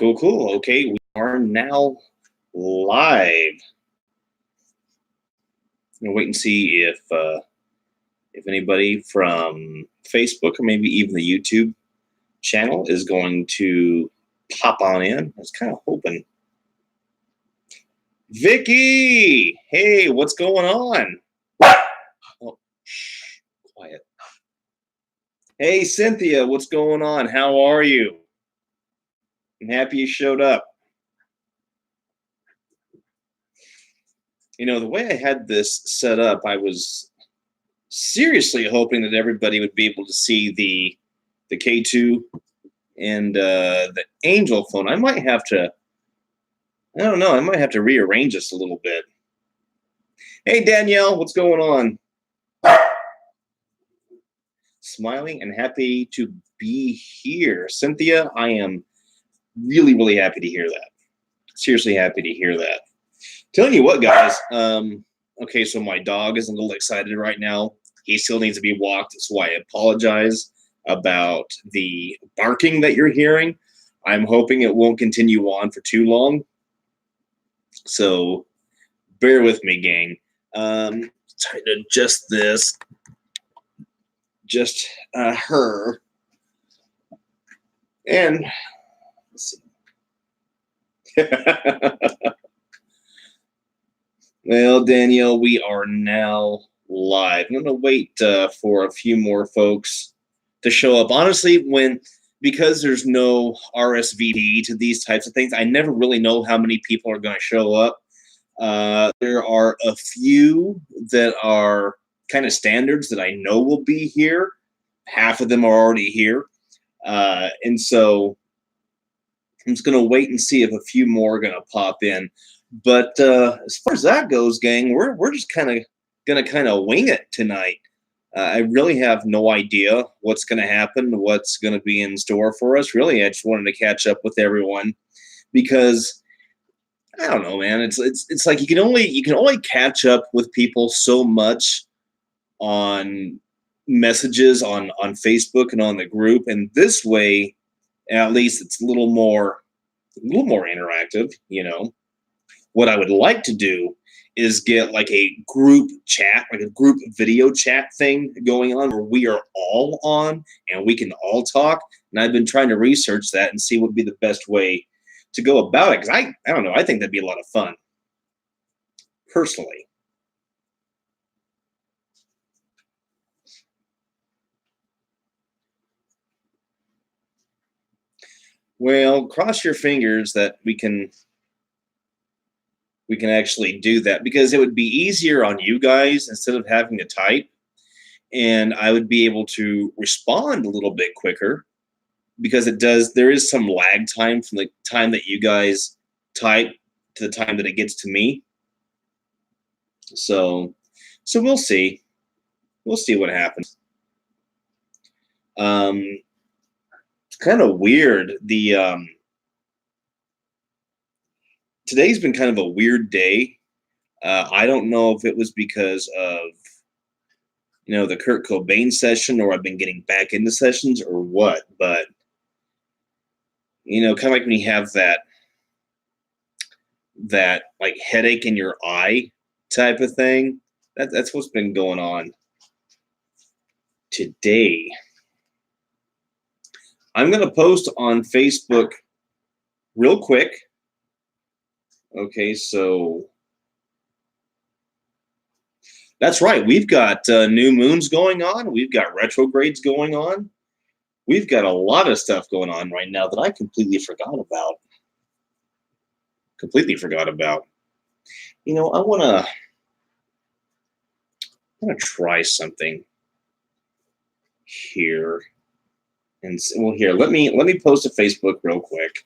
Cool, cool. Okay, we are now live. I'm gonna wait and see if anybody from Facebook or maybe even the YouTube channel is going to pop on in. I was kind of hoping. Vicky, hey, what's going on? Oh, shh, quiet. Hey, Cynthia, what's going on? How are you? I'm happy you showed up. You know, the way I had this set up, I was seriously hoping that everybody would be able to see the K2 and the Angel phone. I might have to, I don't know, I might have to rearrange this a little bit. Hey, Danielle, what's going on? Smiling and happy to be here. Cynthia, I am really, really happy to hear that. Seriously happy to hear that. Telling you what, guys, okay, so my dog is a little excited right now. He still needs to be walked, so I apologize about the barking that you're hearing. I'm hoping it won't continue on for too long. So bear with me, gang. Try to adjust this. Just her. And let's see. Well, Danielle, we are now live. I'm going to wait for a few more folks to show up. Honestly, because there's no RSVP to these types of things, I never really know how many people are going to show up. There are a few that are kind of standards that I know will be here. Half of them are already here. And so I'm just going to wait and see if a few more are going to pop in. But as far as that goes, gang, we're just kind of going to wing it tonight. I really have no idea what's going to happen, what's going to be in store for us. Really, I just wanted to catch up with everyone because I don't know, man. It's like you can only catch up with people so much on messages on Facebook and on the group, and this way, at least it's a little more interactive, you know. What I would like to do is get like a group chat, like a group video chat thing going on where we are all on and we can all talk. And I've been trying to research that and see what would be the best way to go about it. Because I don't know, I think that'd be a lot of fun, personally. Well, cross your fingers that we can actually do that, because it would be easier on you guys instead of having to type, and I would be able to respond a little bit quicker, because there is some lag time from the time that you guys type to the time that it gets to me. So we'll see what happens. It's kind of weird. Today's been kind of a weird day. I don't know if it was because of, you know, the Kurt Cobain session, or I've been getting back into sessions, or what, but, you know, kind of like when you have that like headache in your eye type of thing. That's what's been going on today. I'm going to post on Facebook real quick. Okay, so that's right. We've got new moons going on. We've got retrogrades going on. We've got a lot of stuff going on right now that I completely forgot about. You know, I want to try something here. And well, here, let me post to Facebook real quick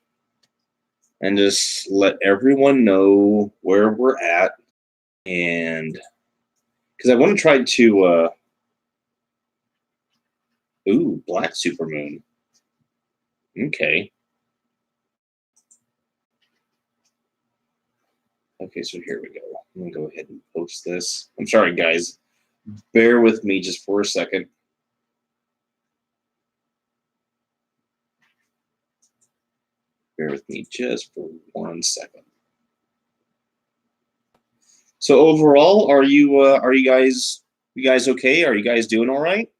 and just let everyone know where we're at. And because I want to try to ooh, black supermoon. Okay. Okay, so here we go. I'm gonna go ahead and post this. I'm sorry, guys. Bear with me just for a second. Bear with me just for 1 second. So overall, are you guys okay? Are you guys doing all right?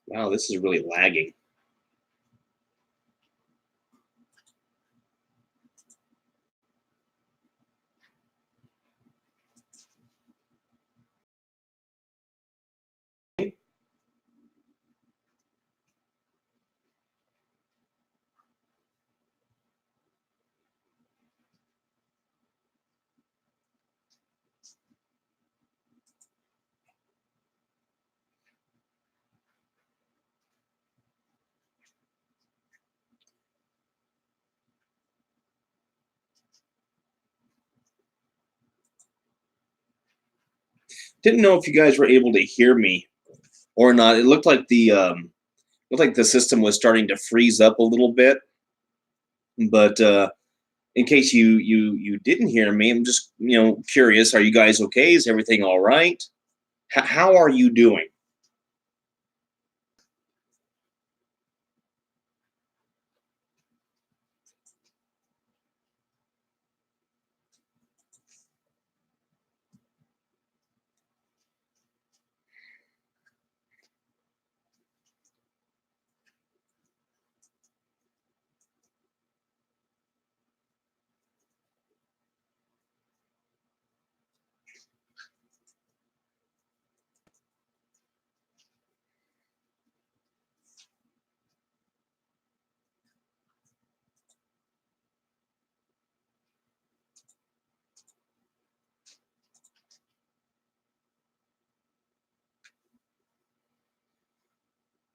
Wow, this is really lagging. Didn't know if you guys were able to hear me or not. It looked like the system was starting to freeze up a little bit. But in case you didn't hear me, I'm just curious. Are you guys okay? Is everything all right? How are you doing?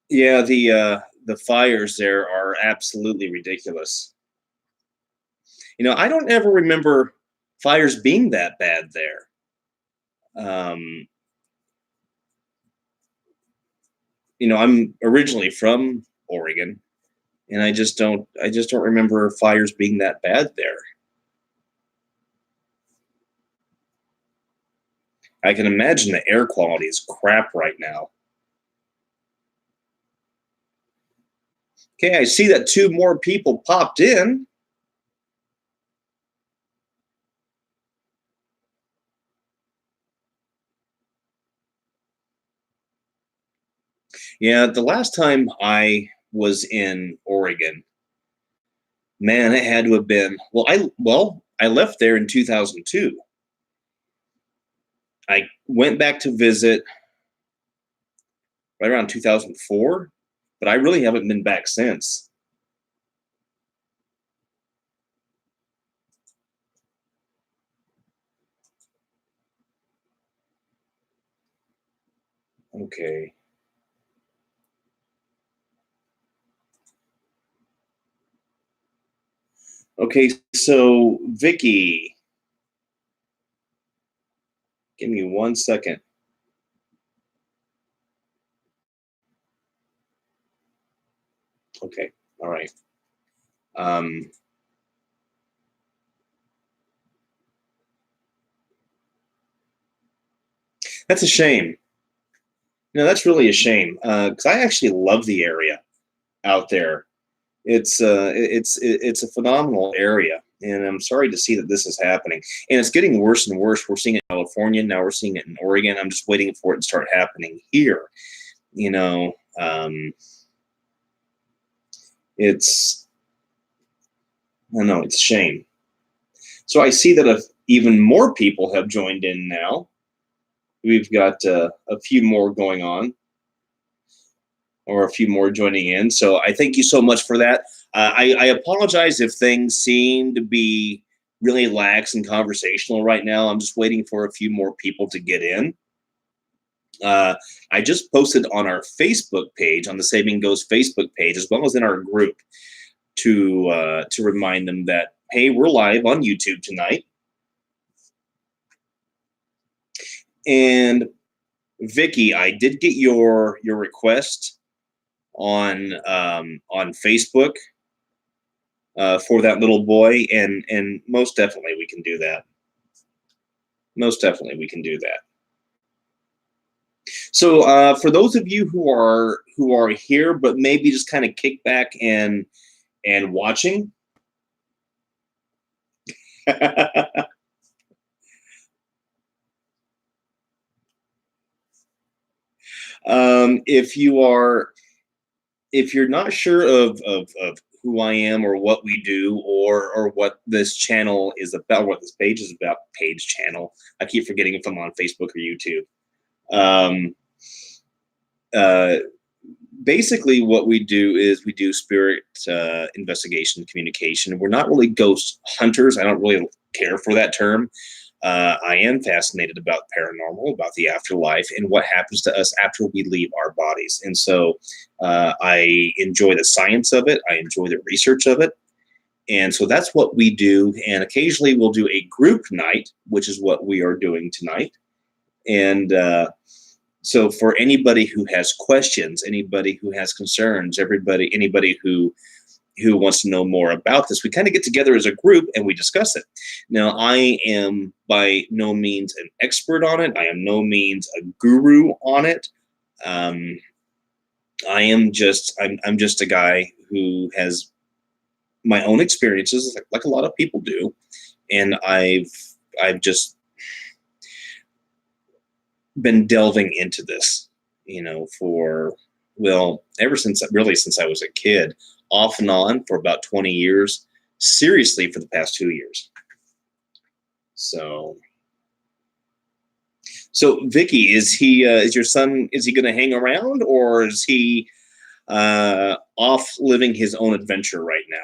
Yeah, the fires there are absolutely ridiculous. I don't ever remember fires being that bad there. Um, I'm originally from Oregon, and I just don't remember fires being that bad there. I can imagine the air quality is crap right now. Okay, I see that two more people popped in. Yeah, the last time I was in Oregon, man, it had to have been I left there in 2002. I went back to visit right around 2004, but I really haven't been back since. Okay. Okay, so Vicky, give me 1 second. Okay, all right. Um, that's a shame. No, that's really a shame because I actually love the area out there. It's a phenomenal area, and I'm sorry to see that this is happening. And it's getting worse and worse. We're seeing it in California now. We're seeing it in Oregon. I'm just waiting for it to start happening here. You know, um, it's I don't know. It's a shame. So I see that even more people have joined in now. We've got a few more going on, or a few more joining in. So I thank you so much for that. I apologize if things seem to be really lax and conversational right now. I'm just waiting for a few more people to get in. Uh, I just posted on our Facebook page, on the Saving Ghost Facebook page, as well as in our group, to remind them that hey, we're live on YouTube tonight. And Vicky, I did get your request on Facebook for that little boy, and most definitely we can do that. Most definitely we can do that. So for those of you who are here, but maybe just kind of kick back and watching. If you are, if you're not sure of who I am or what we do or what this channel is about, what this page is about, page channel. I keep forgetting if I'm on Facebook or YouTube. Um, uh, Basically, what we do is we do spirit investigation, communication. We're not really ghost hunters. I don't really care for that term. I am fascinated about paranormal, about the afterlife, and what happens to us after we leave our bodies. And so I enjoy the science of it. I enjoy the research of it. And so that's what we do. And occasionally we'll do a group night, which is what we are doing tonight. And so for anybody who has questions, anybody who has concerns, anybody who wants to know more about this, we kind of get together as a group and we discuss it. Now, I am by no means an expert on it. I am no means a guru on it. I'm just a guy who has my own experiences, like a lot of people do, and I've just been delving into this, for, well, ever since I was a kid, off and on for about 20 years, seriously for the past 2 years. So Vicky, is your son, is he going to hang around, or is he off living his own adventure right now?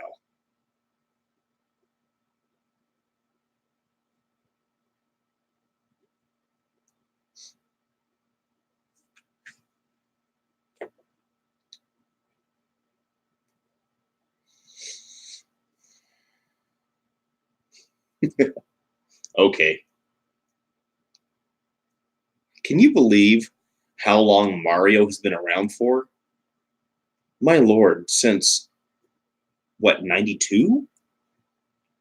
Okay. Can you believe how long Mario has been around for? My lord, since what, 92?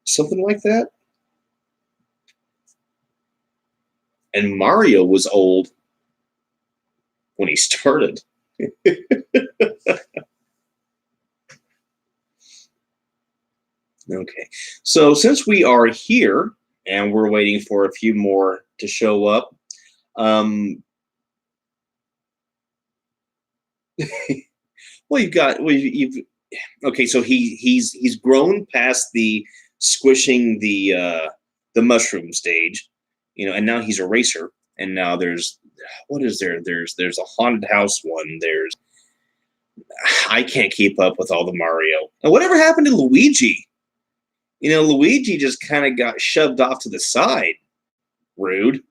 Something like that? And Mario was old when he started. Okay. So since we are here and we're waiting for a few more to show up, well, you've okay. So he's grown past the squishing the mushroom stage, and now he's a racer. And now there's, what is there? There's a haunted house one. I can't keep up with all the Mario. And whatever happened to Luigi? Luigi just kind of got shoved off to the side. Rude.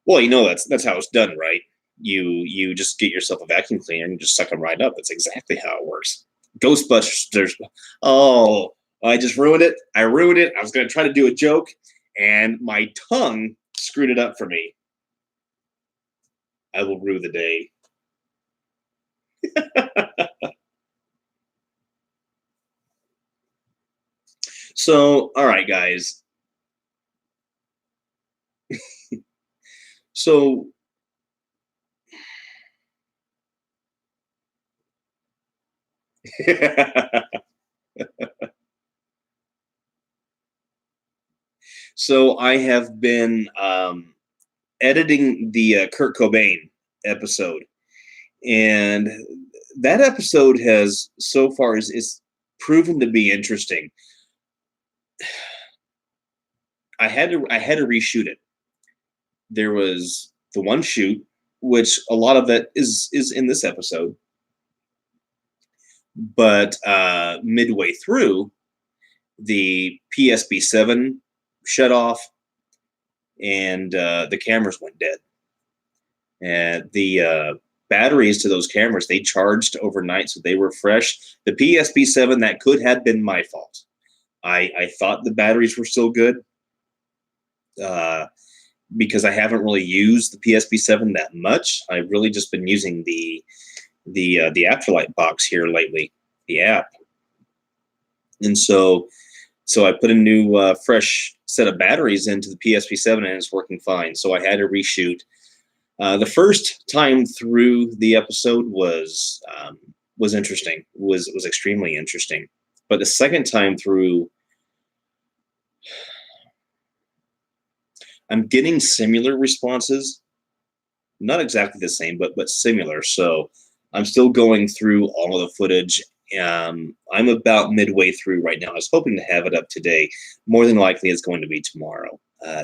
Well, that's how it's done, right? You just get yourself a vacuum cleaner and just suck them right up. That's exactly how it works. Ghostbusters. Oh, I just ruined it. I ruined it. I was going to try to do a joke, and my tongue screwed it up for me. I will rue the day. So, all right, guys. So, so I have been editing the Kurt Cobain episode, and that episode has so far is proven to be interesting. I had to reshoot it. There was the one shoot, which a lot of it is in this episode, but midway through, the PSB7 shut off, and the cameras went dead. And the batteries to those cameras, they charged overnight, so they were fresh. The PSP7, that could have been my fault. I thought the batteries were still good because I haven't really used the PSP7 that much. I've really just been using the Afterlight box here lately, the app. And so I put a new fresh set of batteries into the PSP7 and it's working fine. So I had to reshoot. The first time through the episode was interesting, was extremely interesting. But the second time through, I'm getting similar responses, not exactly the same, but similar. So I'm still going through all of the footage. I'm about midway through right now. I was hoping to have it up today. More than likely, it's going to be tomorrow,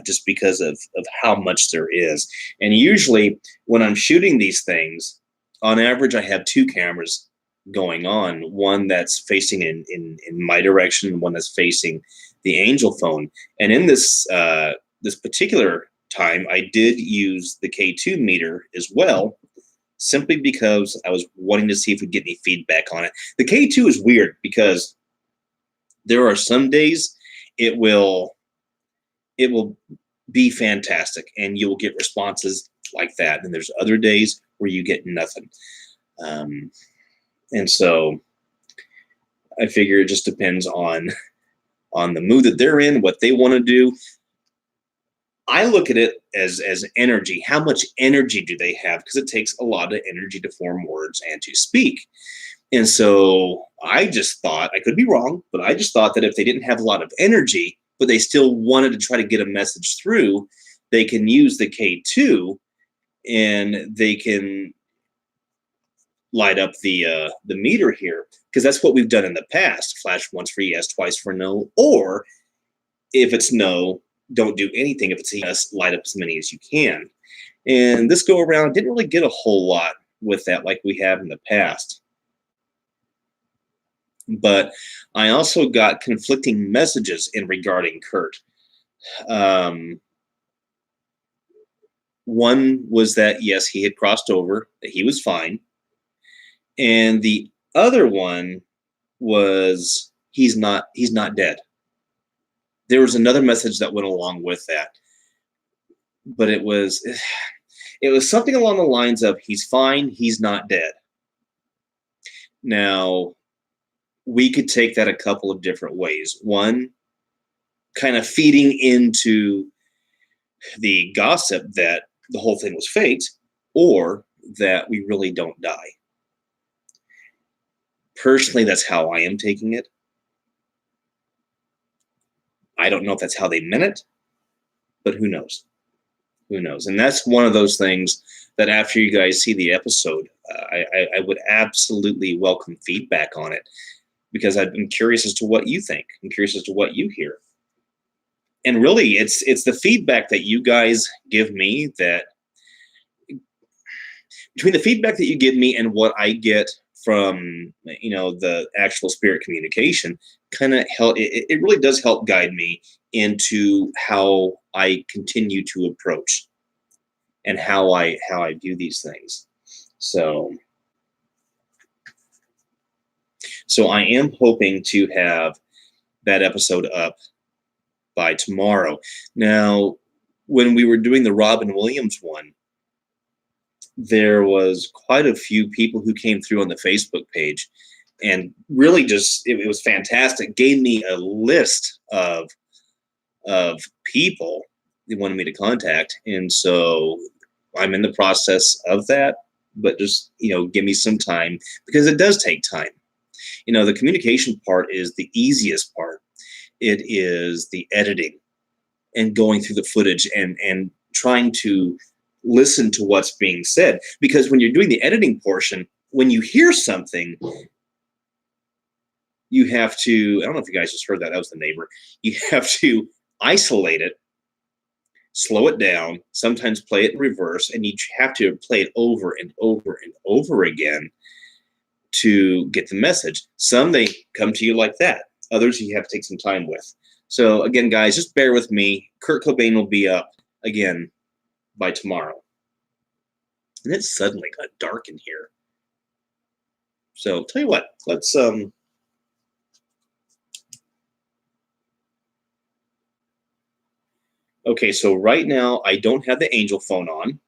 just because of how much there is. And usually, when I'm shooting these things, on average, I have two cameras going on. One that's facing in my direction, and one that's facing the Angel phone. And in this this particular time, I did use the K2 meter as well, simply because I was wanting to see if we'd get any feedback on it. The K2 is weird because there are some days it will be fantastic and you'll get responses like that. And there's other days where you get nothing. And so I figure it just depends on the mood that they're in, what they want to do. I look at it as energy. How much energy do they have? Because it takes a lot of energy to form words and to speak. And so I just thought, I could be wrong, but I just thought that if they didn't have a lot of energy, but they still wanted to try to get a message through, they can use the K2 and they can light up the meter here, because that's what we've done in the past. Flash once for yes, twice for no, or if it's no, don't do anything. If it's a yes, light up as many as you can. And this go around didn't really get a whole lot with that like we have in the past. But I also got conflicting messages in regarding Kurt. One was that, yes, he had crossed over, that he was fine. And the other one was he's not dead. There was another message that went along with that, but it was something along the lines of he's fine, he's not dead. Now, we could take that a couple of different ways. One, kind of feeding into the gossip that the whole thing was faked, or that we really don't die. Personally, that's how I am taking it. I don't know if that's how they meant it, but who knows? Who knows? And that's one of those things that after you guys see the episode, I would absolutely welcome feedback on it, because I'm curious as to what you think. I'm curious as to what you hear. And really, it's the feedback that you guys give me, that between the feedback that you give me and what I get from, the actual spirit communication, kind of help. It really does help guide me into how I continue to approach and how I view these things. So I am hoping to have that episode up by tomorrow. Now, when we were doing the Robin Williams one, there was quite a few people who came through on the Facebook page and really just, it was fantastic. Gave me a list of people they wanted me to contact. And so I'm in the process of that, but just, give me some time, because it does take time. The communication part is the easiest part. It is the editing and going through the footage and trying to listen to what's being said. Because when you're doing the editing portion, when you hear something, you have to, I don't know if you guys just heard that, that was the neighbor. You have to isolate it, slow it down, sometimes play it in reverse, and you have to play it over and over and over again to get the message. Some, they come to you like that. Others, you have to take some time with. So again, guys, just bear with me. Kurt Cobain will be up again by tomorrow. And it suddenly got dark in here. So tell you what, let's okay, so right now I don't have the Angel phone on.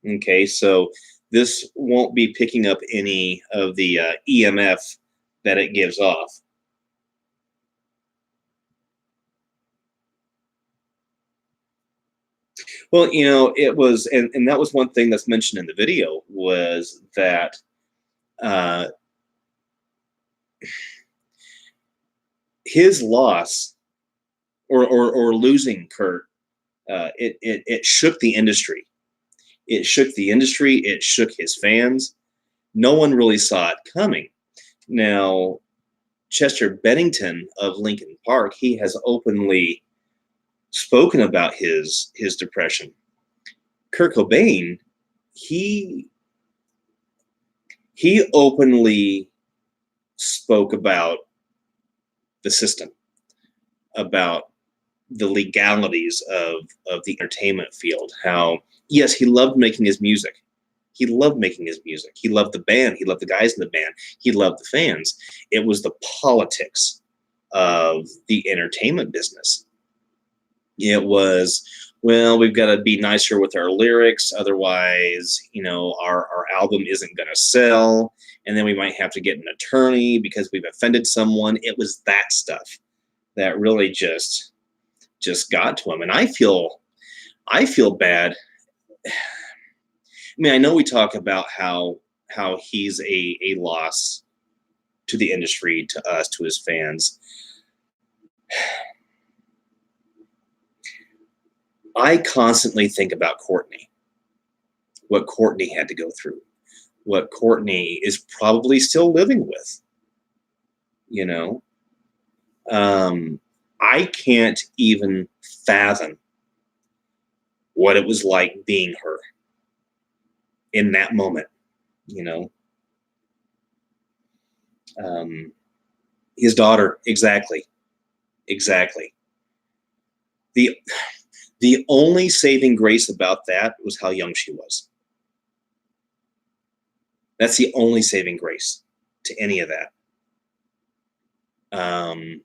Okay, so this won't be picking up any of the EMF that it gives off. Well, it was, and that was one thing that's mentioned in the video was that uh, his loss or losing Kurt, it shook the industry. It shook the industry. It shook his fans. No one really saw it coming. Now, Chester Bennington of Linkin Park, he has openly spoken about his depression. Kurt Cobain, he he openly spoke about the system, about the legalities of the entertainment field. How yes, he loved making his music. He loved making his music. He loved the band. He loved the guys in the band. He loved the fans. It was the politics of the entertainment business. It was, well, we've got to be nicer with our lyrics, otherwise, our album isn't going to sell, and then we might have to get an attorney because we've offended someone. It was that stuff that really just got to him, and I feel bad. I mean, I know we talk about how he's a loss to the industry, to us, to his fans. I constantly think about Courtney, what Courtney had to go through, what Courtney is probably still living with. You know, I can't even fathom what it was like being her in that moment. You know, um, his daughter, exactly, exactly. the The only saving grace about that was how young she was. That's the only saving grace to any of that. Um,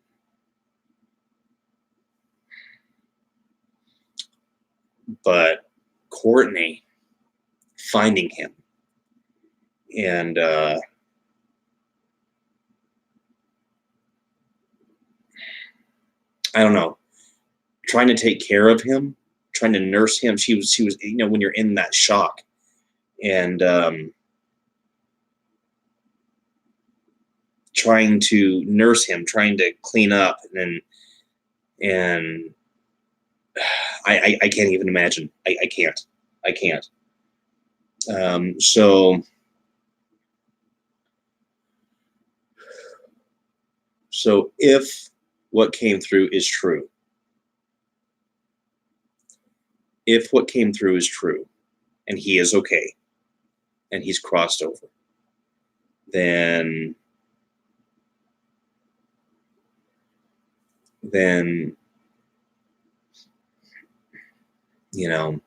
but Courtney finding him and I don't know, trying to take care of him, trying to nurse him. She was when you're in that shock and trying to nurse him, trying to clean up, and I can't even imagine. I can't. I can't. So if what came through is true, if what came through is true, and he is okay, and he's crossed over, then then you know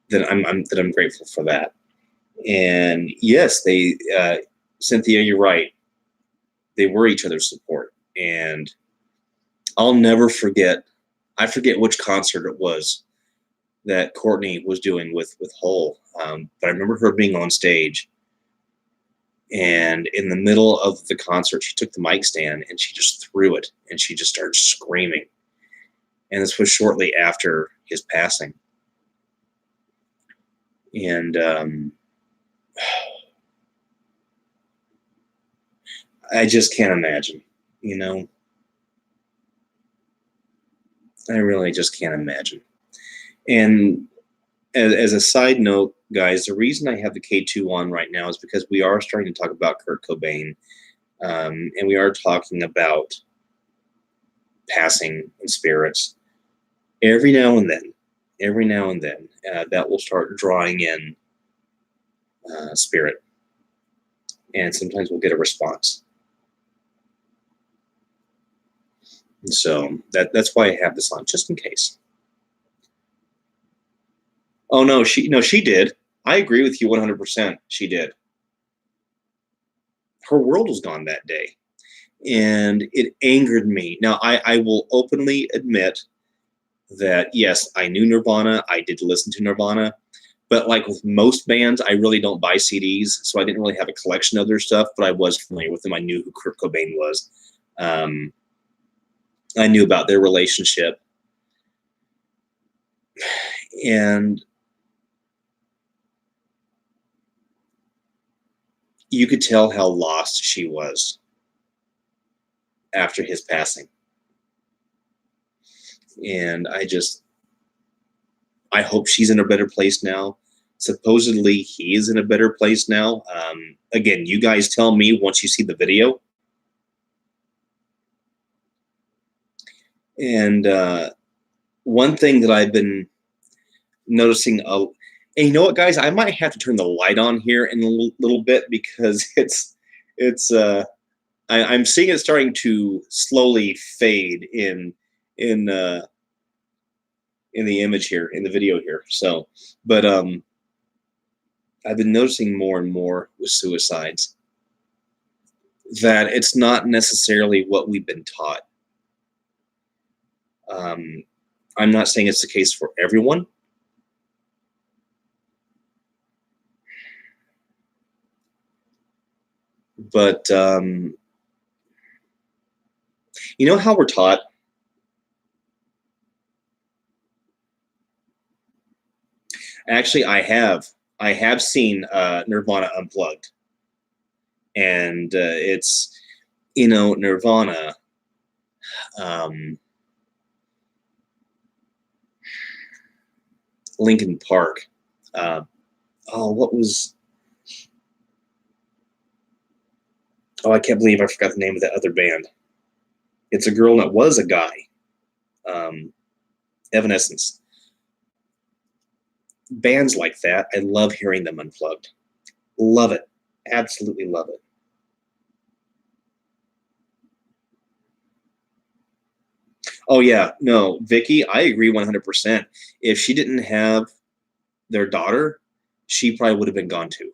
then I'm grateful for that. And yes, they Cynthia, you're right. They were each other's support, and I'll never forget. I forget which concert it was that Courtney was doing with Hole, but I remember her being on stage, and in the middle of the concert, she took the mic stand and she just threw it, and she just started screaming. And this was shortly after his passing, and I just can't imagine. You know, I really just can't imagine. And as a side note, guys, the reason I have the K2 on right now is because we are starting to talk about Kurt Cobain, and we are talking about passing and spirits. Every now and then, that will start drawing in spirit, and sometimes we'll get a response. And so that's why I have this on, just in case. Oh no, she did. I agree with you 100%. She did. Her world was gone that day, and it angered me. Now I will openly admit that yes, I knew Nirvana. I did listen to Nirvana, but like with most bands, I really don't buy CDs, so I didn't really have a collection of their stuff. But I was familiar with them. I knew who Kurt Cobain was. Um, I knew about their relationship, and you could tell how lost she was after his passing. And I hope she's in a better place now. Supposedly, he is in a better place now. Again, you guys tell me once you see the video. And one thing that I've been noticing, and you know what, guys, I might have to turn the light on here in a little bit because I'm seeing it starting to slowly fade in in the image here, in the video here. So, but I've been noticing more and more with suicides that it's not necessarily what we've been taught. I'm not saying it's the case for everyone, but you know how we're taught. Actually, I have seen Nirvana unplugged, and it's Nirvana. Um, Linkin Park. Uh, oh, what was? Oh, I can't believe I forgot the name of that other band. It's a girl and it was a guy. Um, Evanescence. Bands like that, I love hearing them unplugged. Love it. Absolutely love it. Oh yeah, no, Vicky, I agree 100%. If she didn't have their daughter, she probably would have been gone too.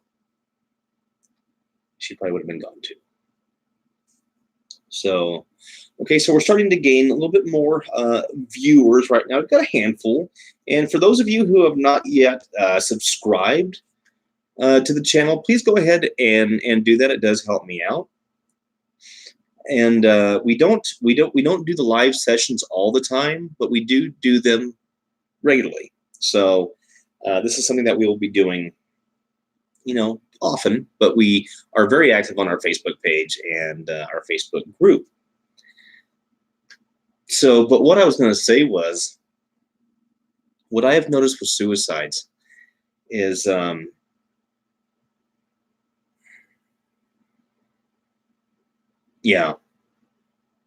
She probably would have been gone too. So, okay, so we're starting to gain a little bit more viewers right now. We've got a handful. And for those of you who have not yet subscribed to the channel, please go ahead and do that. It does help me out. And we don't do the live sessions all the time, but we do them regularly. So this is something that we will be doing, often. But we are very active on our Facebook page and our Facebook group. So, but what I was going to say was, what I have noticed with suicides is, yeah,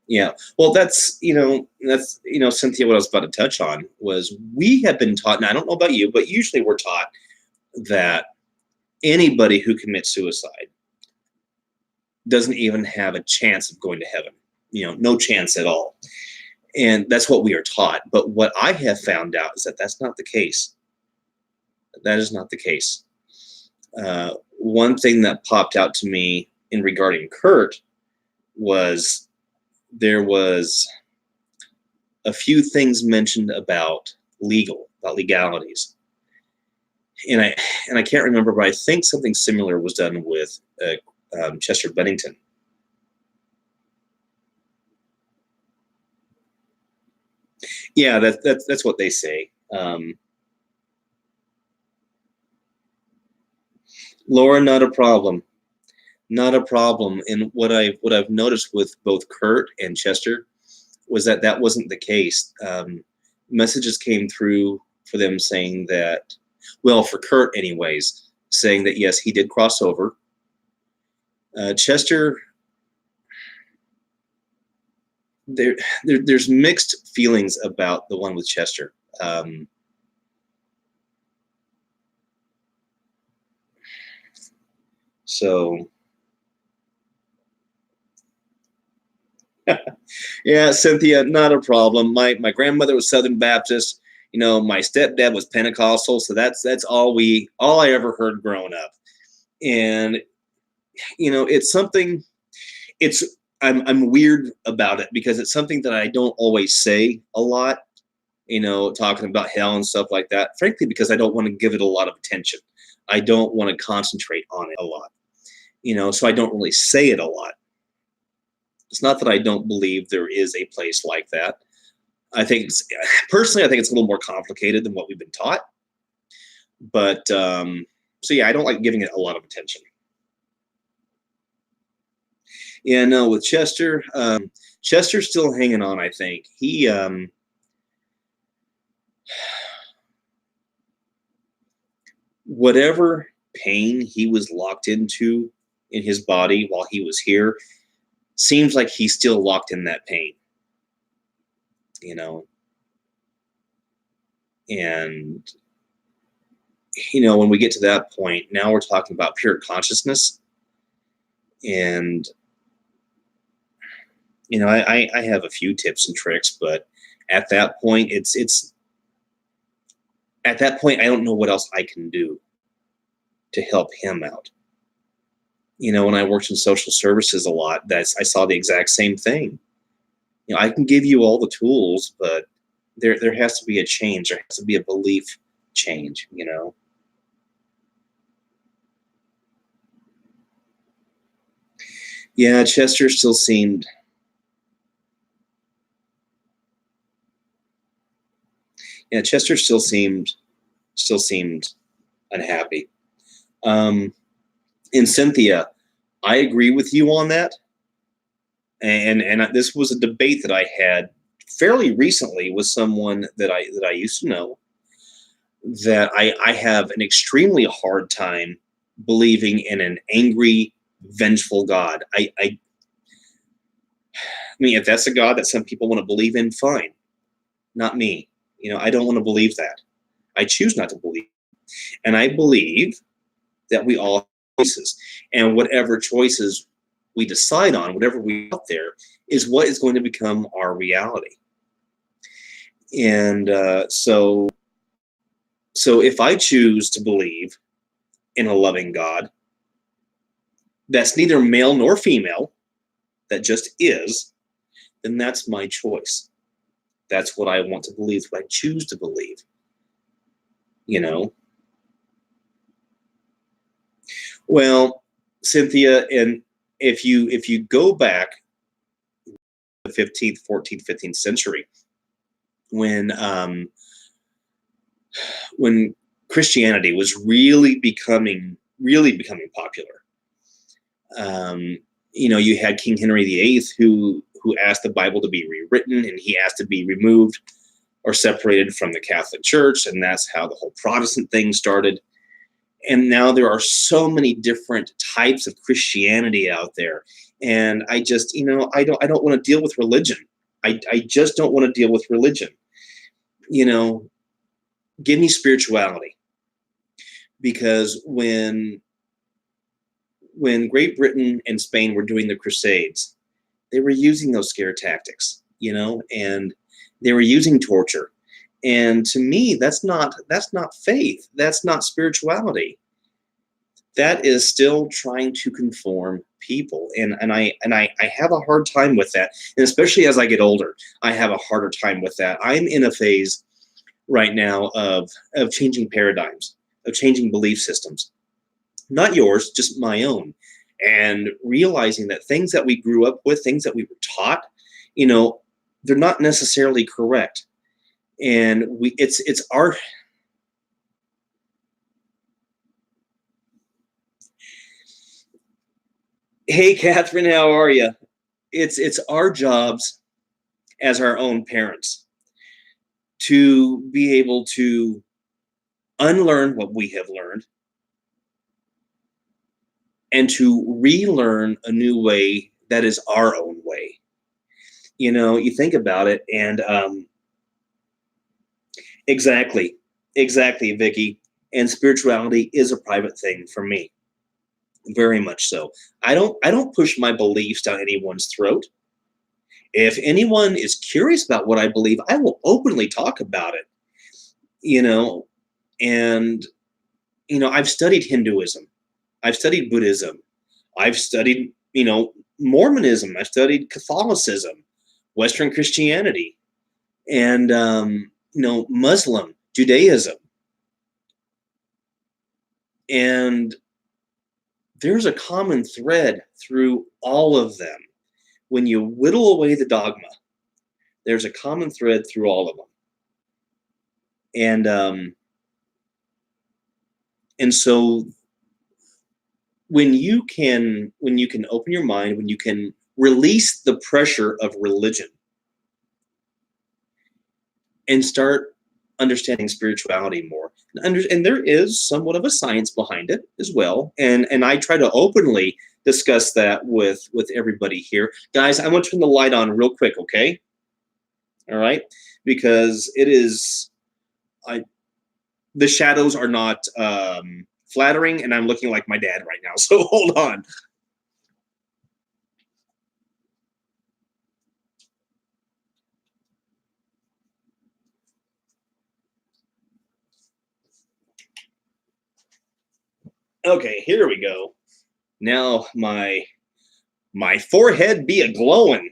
yeah. Well, that's Cynthia. What I was about to touch on was we have been taught, and I don't know about you, but usually we're taught that anybody who commits suicide doesn't even have a chance of going to heaven. No chance at all. And that's what we are taught. But what I have found out is that that's not the case. That is not the case. One thing that popped out to me in regarding Kurt was there was a few things mentioned about legalities, and I can't remember, but I think something similar was done with Chester Bennington. Yeah, that's what they say. Laura, not a problem. Not a problem. And what I've noticed with both Kurt and Chester was that that wasn't the case. Messages came through for them saying that, well, for Kurt anyways, saying that yes, he did cross over. Chester, there's mixed feelings about the one with Chester. So yeah, Cynthia, not a problem. My grandmother was Southern Baptist, My stepdad was Pentecostal, so that's all I ever heard growing up. And it's something. It's I'm weird about it because it's something that I don't always say a lot. Talking about hell and stuff like that. Frankly, because I don't want to give it a lot of attention. I don't want to concentrate on it a lot. So I don't really say it a lot. It's not that I don't believe there is a place like that. Personally, I think it's a little more complicated than what we've been taught. But so yeah, I don't like giving it a lot of attention. Yeah, no, with Chester, Chester's still hanging on. I think he, whatever pain he was locked into in his body while he was here, seems like he's still locked in that pain. And when we get to that point, now we're talking about pure consciousness. And I have a few tips and tricks, but at that point, it's at that point I don't know what else I can do to help him out. When I worked in social services a lot, I saw the exact same thing. I can give you all the tools, but there has to be a change. There has to be a belief change. Yeah, Chester still seemed. Yeah, Chester still seemed unhappy. And Cynthia, I agree with you on that. And this was a debate that I had fairly recently with someone that I used to know, that I have an extremely hard time believing in an angry, vengeful God. I mean, if that's a God that some people want to believe in, fine. Not me. I don't want to believe that. I choose not to believe. And I believe that we all have choices. And whatever choices we decide on, whatever we out there, is what is going to become our reality. And so if I choose to believe in a loving God that's neither male nor female, that just is, then that's my choice. That's what I want to believe, what I choose to believe. Well, Cynthia, and if you go back the 15th, 14th, 15th century, when Christianity was really becoming popular, you had King Henry VIII who asked the Bible to be rewritten, and he asked to be removed or separated from the Catholic Church, and that's how the whole Protestant thing started. And now there are so many different types of Christianity out there, and I just, I don't want to deal with religion. I just don't want to deal with religion. Give me spirituality, because when Great Britain and Spain were doing the Crusades, they were using those scare tactics, and they were using torture. And to me, that's not faith. That's not spirituality. That is still trying to conform people. And I have a hard time with that. And especially as I get older, I have a harder time with that. I'm in a phase right now of changing paradigms, of changing belief systems. Not yours, just my own. And realizing that things that we grew up with, things that we were taught, they're not necessarily correct. And it's our. Hey, Catherine, how are you? It's our jobs as our own parents to be able to unlearn what we have learned and to relearn a new way that is our own way. You think about it, and exactly, Vicky. And spirituality is a private thing for me, very much so. I don't push my beliefs down anyone's throat. If anyone is curious about what I believe, I will openly talk about it. you know, and I've studied Hinduism, I've studied Buddhism, I've studied, Mormonism, I've studied Catholicism, Western Christianity, and Muslim, Judaism, and there's a common thread through all of them. When you whittle away the dogma, there's a common thread through all of them. And so when you can open your mind, when you can release the pressure of religion and start understanding spirituality more, and there is somewhat of a science behind it as well, and I try to openly discuss that with everybody here. Guys, I want to turn the light on real quick, okay? All right, because it is, the shadows are not flattering, and I'm looking like my dad right now. So hold on. Okay, here we go. Now my forehead be a glowing.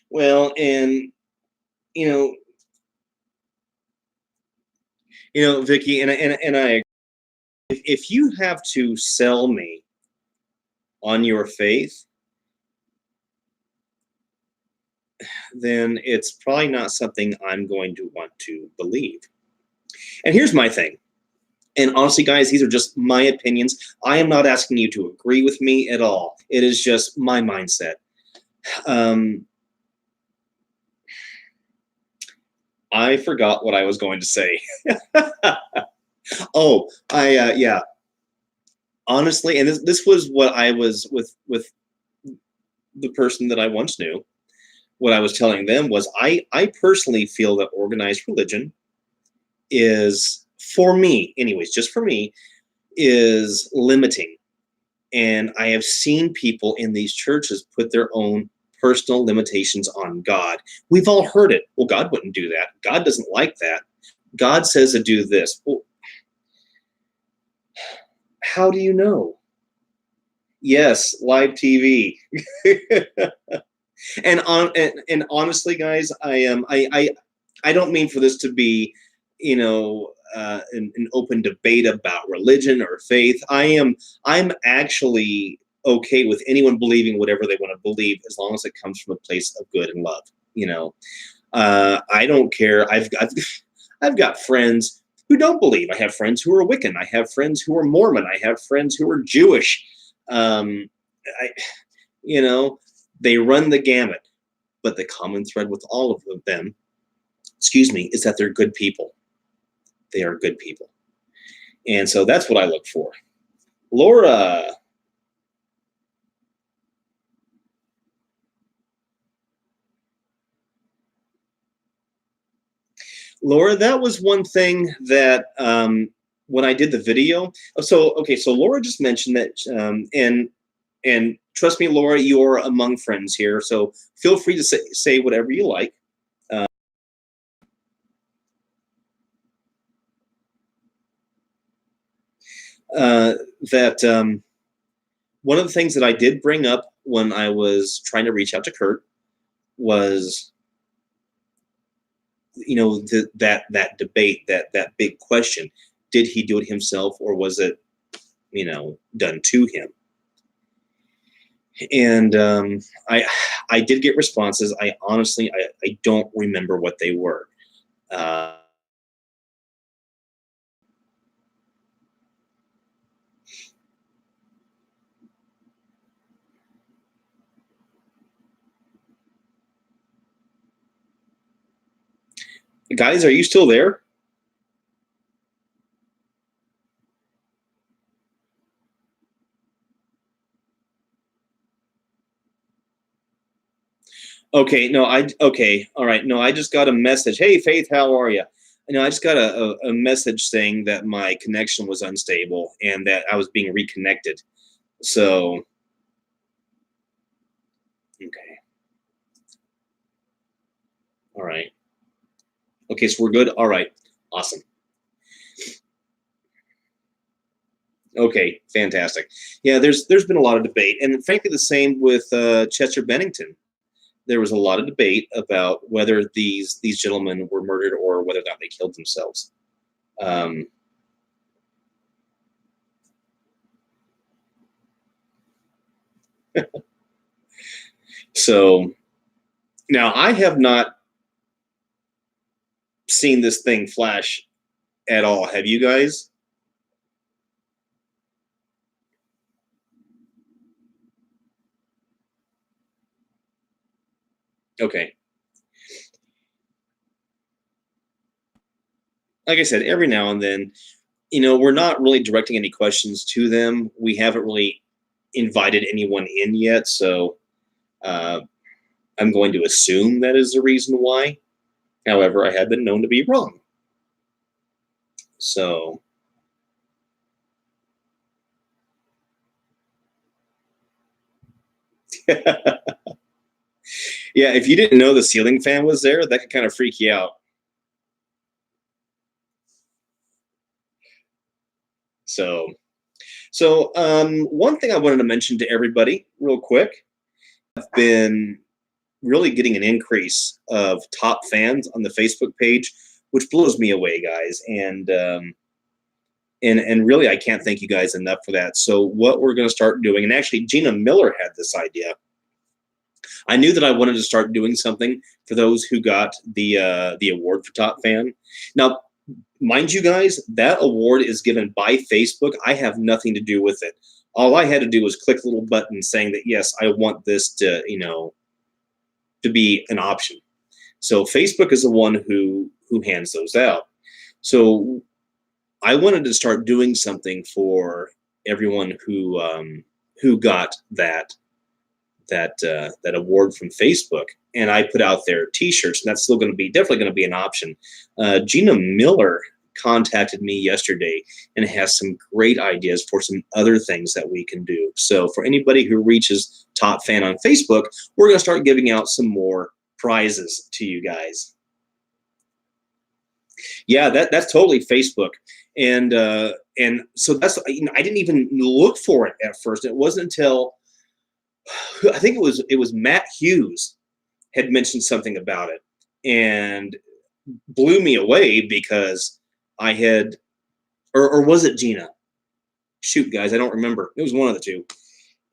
Well, and you know, Vicky, and I, if you have to sell me on your faith, then it's probably not something I'm going to want to believe. And here's my thing. And honestly, guys, these are just my opinions. I am not asking you to agree with me at all. It is just my mindset. I forgot what I was going to say. Oh, yeah. Honestly, and this was what I was with the person that I once knew. What I was telling them was I personally feel that organized religion is, for me, anyways, just for me, is limiting. And I have seen people in these churches put their own personal limitations on God. We've all heard it. Well, God wouldn't do that. God doesn't like that. God says to do this. Well, how do you know? Yes, live TV. And honestly, guys, I don't mean for this to be, an open debate about religion or faith. I'm actually okay with anyone believing whatever they want to believe, as long as it comes from a place of good and love. I don't care. I've got friends who don't believe. I have friends who are Wiccan. I have friends who are Mormon. I have friends who are Jewish. I, they run the gamut. But the common thread with all of them, is that they're good people. They are good people. And so that's what I look for. Laura. Laura, that was one thing that when I did the video. So Laura just mentioned that, and trust me, Laura, you are among friends here. So feel free to say whatever you like. That one of the things that I did bring up when I was trying to reach out to Kurt was, that debate, that big question: did he do it himself, or was it, done to him? And I did get responses. I honestly, I don't remember what they were. Guys, are you still there? Okay, no, okay, all right. No, I just got a message. Hey, Faith, how are you? I just got a message saying that my connection was unstable and that I was being reconnected. So, okay. All right. Okay, so we're good. All right, awesome. Okay, fantastic. Yeah, there's been a lot of debate, and frankly, the same with Chester Bennington. There was a lot of debate about whether these gentlemen were murdered or whether or not they killed themselves. Um, so now I have not seen this thing flash at all. Have you guys? Okay. Like I said, every now and then, we're not really directing any questions to them. We haven't really invited anyone in yet, so uh, I'm going to assume that is the reason why. However, I have been known to be wrong. So, yeah, if you didn't know the ceiling fan was there, that could kind of freak you out. So, one thing I wanted to mention to everybody, real quick, I've been really getting an increase of top fans on the Facebook page, which blows me away, guys. And really, I can't thank you guys enough for that. So, what we're going to start doing, and actually, Gina Miller had this idea. I knew that I wanted to start doing something for those who got the award for top fan. Now, mind you guys, that award is given by Facebook. I have nothing to do with it. All I had to do was click a little button saying that yes, I want this to be an option. So Facebook is the one who hands those out. So I wanted to start doing something for everyone who got that award from Facebook, and I put out their T-shirts, and that's still going to be definitely going to be an option. Gina Miller contacted me yesterday and has some great ideas for some other things that we can do. So for anybody who reaches top fan on Facebook, we're going to start giving out some more prizes to you guys. Yeah, that's totally Facebook, and so that's I didn't even look for it at first. It wasn't until I think it was Matt Hughes had mentioned something about it and blew me away because I had, or was it Gina? Shoot, guys, I don't remember. It was one of the two.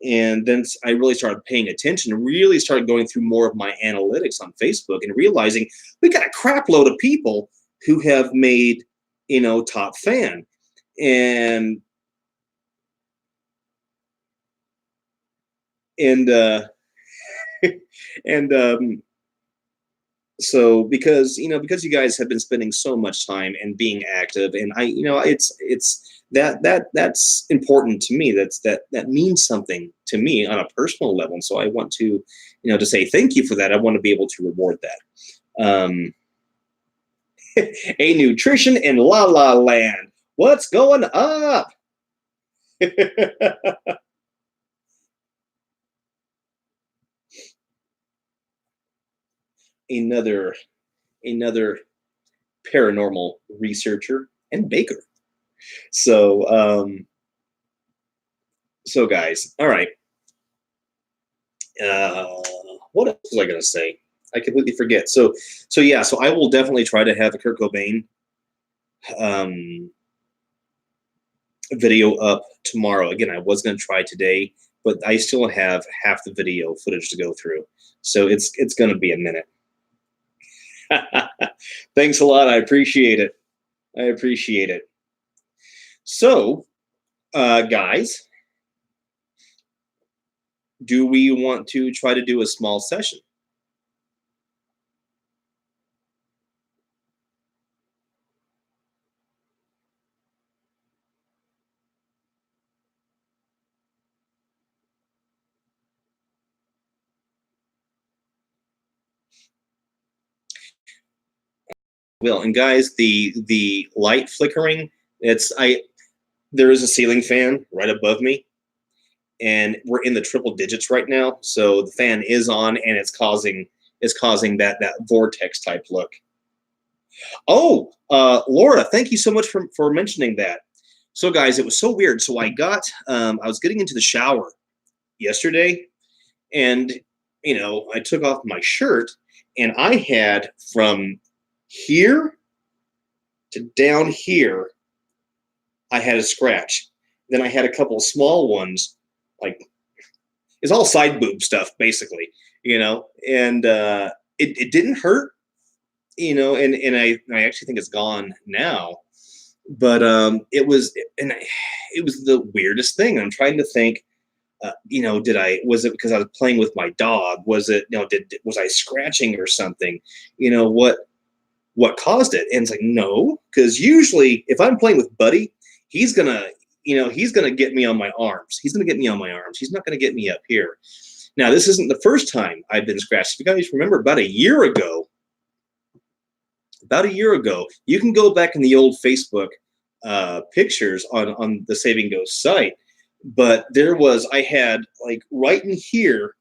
And then I really started paying attention, really started going through more of my analytics on Facebook and realizing we got a crap load of people who have made, top fan. And and and so because you guys have been spending so much time and being active, and it's that's important to me. That means something to me on a personal level, and so I want to say thank you for that. I want to be able to reward that. A nutrition in La La Land. What's going up? another another paranormal researcher and baker. So guys, all right. Uh, what else was I gonna say? I completely forget. So I will definitely try to have a Kurt Cobain um, video up tomorrow. Again, I was gonna try today, but I still have half the video footage to go through, so it's gonna be a minute. Thanks a lot. I appreciate it. I appreciate it. So, guys, do we want to try to do a small session? Will, and guys, the light flickering, it's I there is a ceiling fan right above me, and we're in the triple digits right now, so the fan is on and it's causing that vortex type look. Oh, Laura, thank you so much for mentioning that. So, guys, it was so weird. So I was getting into the shower yesterday, and I took off my shirt, and I had from here to down here, I had a scratch. Then I had a couple of small ones, like it's all side boob stuff, basically, and it didn't hurt, and I actually think it's gone now. But it was the weirdest thing. I'm trying to think. Was it because I was playing with my dog? Was it, was I scratching or something? What caused it? And it's like, no, because usually if I'm playing with Buddy, he's gonna, he's gonna get me on my arms. He's gonna get me on my arms. He's not gonna get me up here. Now, this isn't the first time I've been scratched. If you guys remember, about a year ago, you can go back in the old Facebook pictures on the Saving Ghost site. But I had like right in here,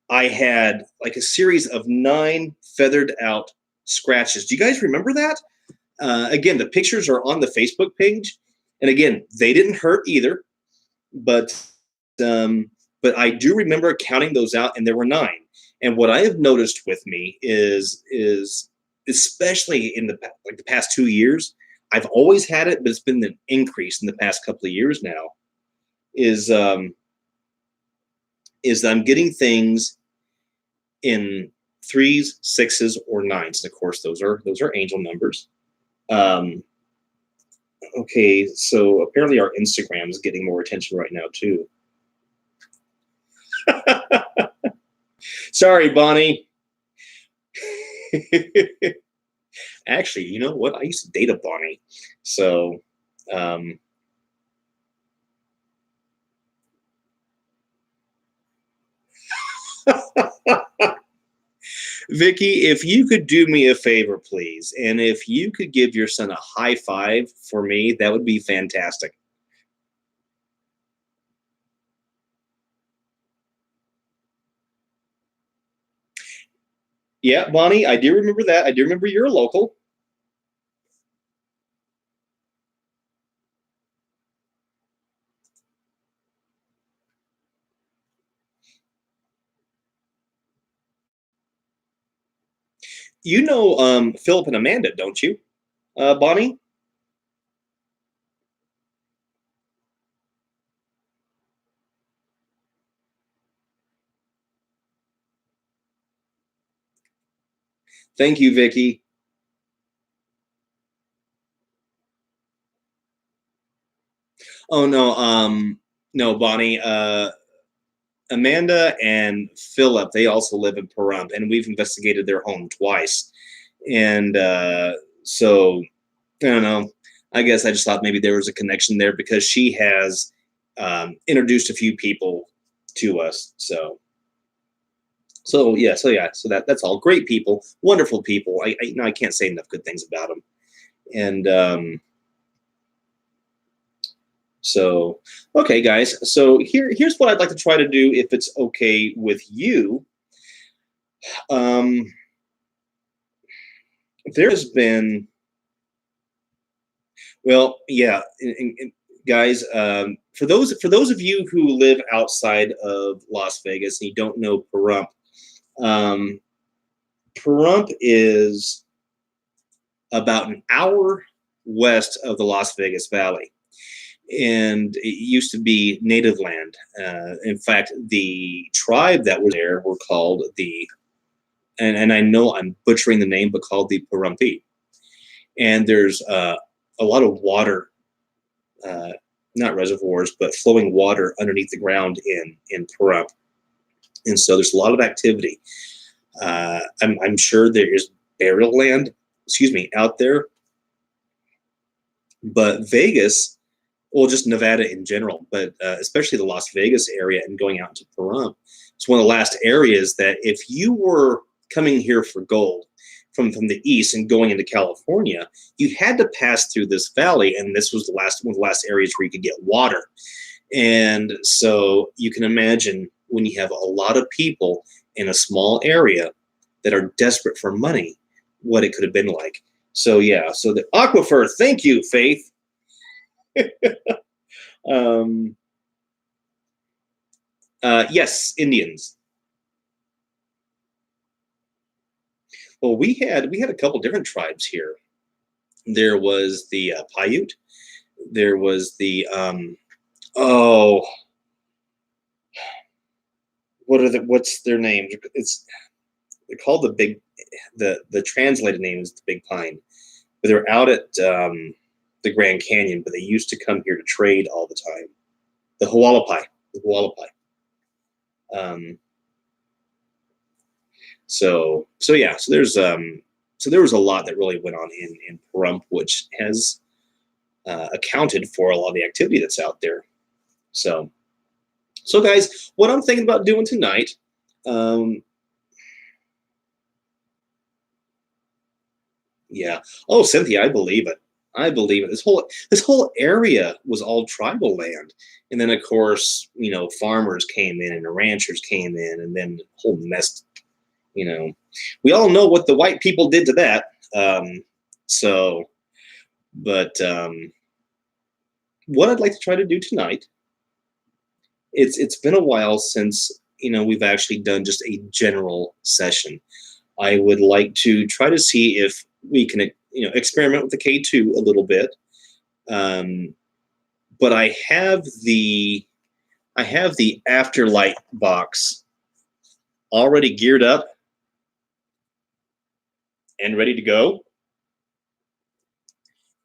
I had like a series of 9 feathered out scratches. Do you guys remember that? Again, the pictures are on the Facebook page, and again, they didn't hurt either, but I do remember counting those out, and there were 9. And what I have noticed with me is especially in the past 2 years, I've always had it, but it's been an increase in the past couple of years now. Is I'm getting things in 3s, 6s, or 9s. And of course, those are angel numbers. Okay, so apparently our Instagram is getting more attention right now too. Sorry, Bonnie. Actually, you know what? I used to date a Bonnie. So, Vicky, if you could do me a favor, please, and if you could give your son a high five for me, that would be fantastic. Yeah, Bonnie, I do remember that. I do remember you're a local. You know Philip and Amanda, don't you, Bonnie? Thank you, Vicky. Oh no, Bonnie. Amanda and Philip, they also live in Pahrump, and we've investigated their home twice. And so I don't know. I guess I just thought maybe there was a connection there because she has introduced a few people to us. So that's all great people, wonderful people. I can't say enough good things about them. And so, okay, guys. So here's what I'd like to try to do, if it's okay with you. There has been, well, yeah, guys. For those of you who live outside of Las Vegas and you don't know Pahrump, um, Pahrump is about an hour west of the Las Vegas Valley, and it used to be native land. In fact, the tribe that was there were called and I know I'm butchering the name, but called the Pahrumpi. And there's a lot of water, not reservoirs, but flowing water underneath the ground in Pahrump, and so there's a lot of activity. I'm sure there is burial land, out there, but Vegas, well, just Nevada in general, but especially the Las Vegas area and going out to Pahrump, it's one of the last areas that if you were coming here for gold from the east and going into California, you had to pass through this valley, and this was one of the last areas where you could get water. And so you can imagine when you have a lot of people in a small area that are desperate for money, what it could have been like. So yeah, so the aquifer. Thank you, Faith. um, yes, Indians. Well, we had a couple different tribes here. There was the Paiute. There was the oh, what's their name? It's they're called the translated name is the Big Pine, but they're out at the Grand Canyon. But they used to come here to trade all the time. The Hualapai, the Hualapai. Um, so yeah, so there was a lot that really went on in Pahrump, which has accounted for a lot of the activity that's out there. So so guys, what I'm thinking about doing tonight. Um, Yeah. Oh, Cynthia, I believe it. I believe it. This whole area was all tribal land, and then of course, farmers came in and the ranchers came in, and then the whole mess. You know, we all know what the white people did to that. So, but what I'd like to try to do tonight. It's been a while since we've actually done just a general session. I would like to try to see if we can experiment with the K2 a little bit. Um, but I have the Afterlight box already geared up and ready to go.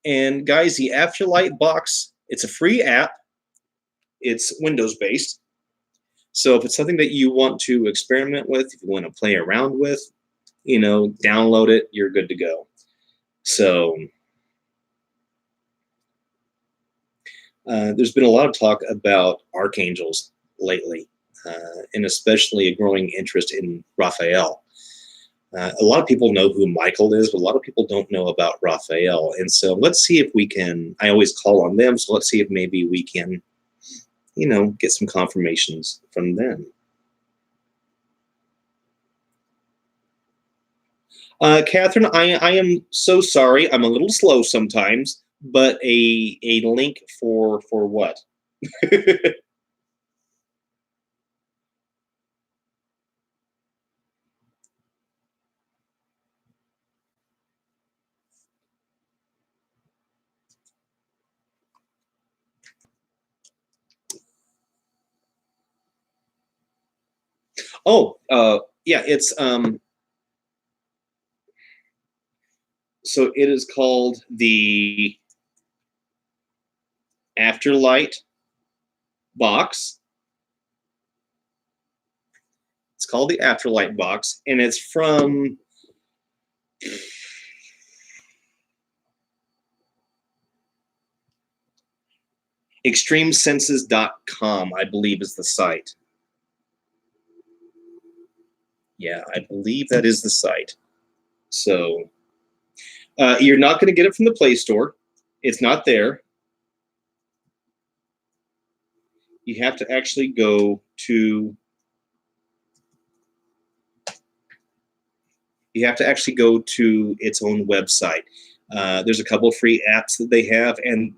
And guys, the Afterlight box, it's a free app. It's Windows based. So if it's something that you want to experiment with, if you want to play around with, download it, you're good to go. So there's been a lot of talk about archangels lately, and especially a growing interest in Raphael. A lot of people know who Michael is, but a lot of people don't know about Raphael. And so let's see if we can. I always call on them, so let's see if maybe we can, get some confirmations from them. Catherine, I am so sorry. I'm a little slow sometimes, but a link for what? Oh, yeah, it's so it is called the Afterlight box. It's called the Afterlight box, and it's from extremesenses.com, I believe is the site. Yeah, I believe that is the site. So you're not going to get it from the Play Store. It's not there. You have to actually go to its own website. There's a couple of free apps that they have, and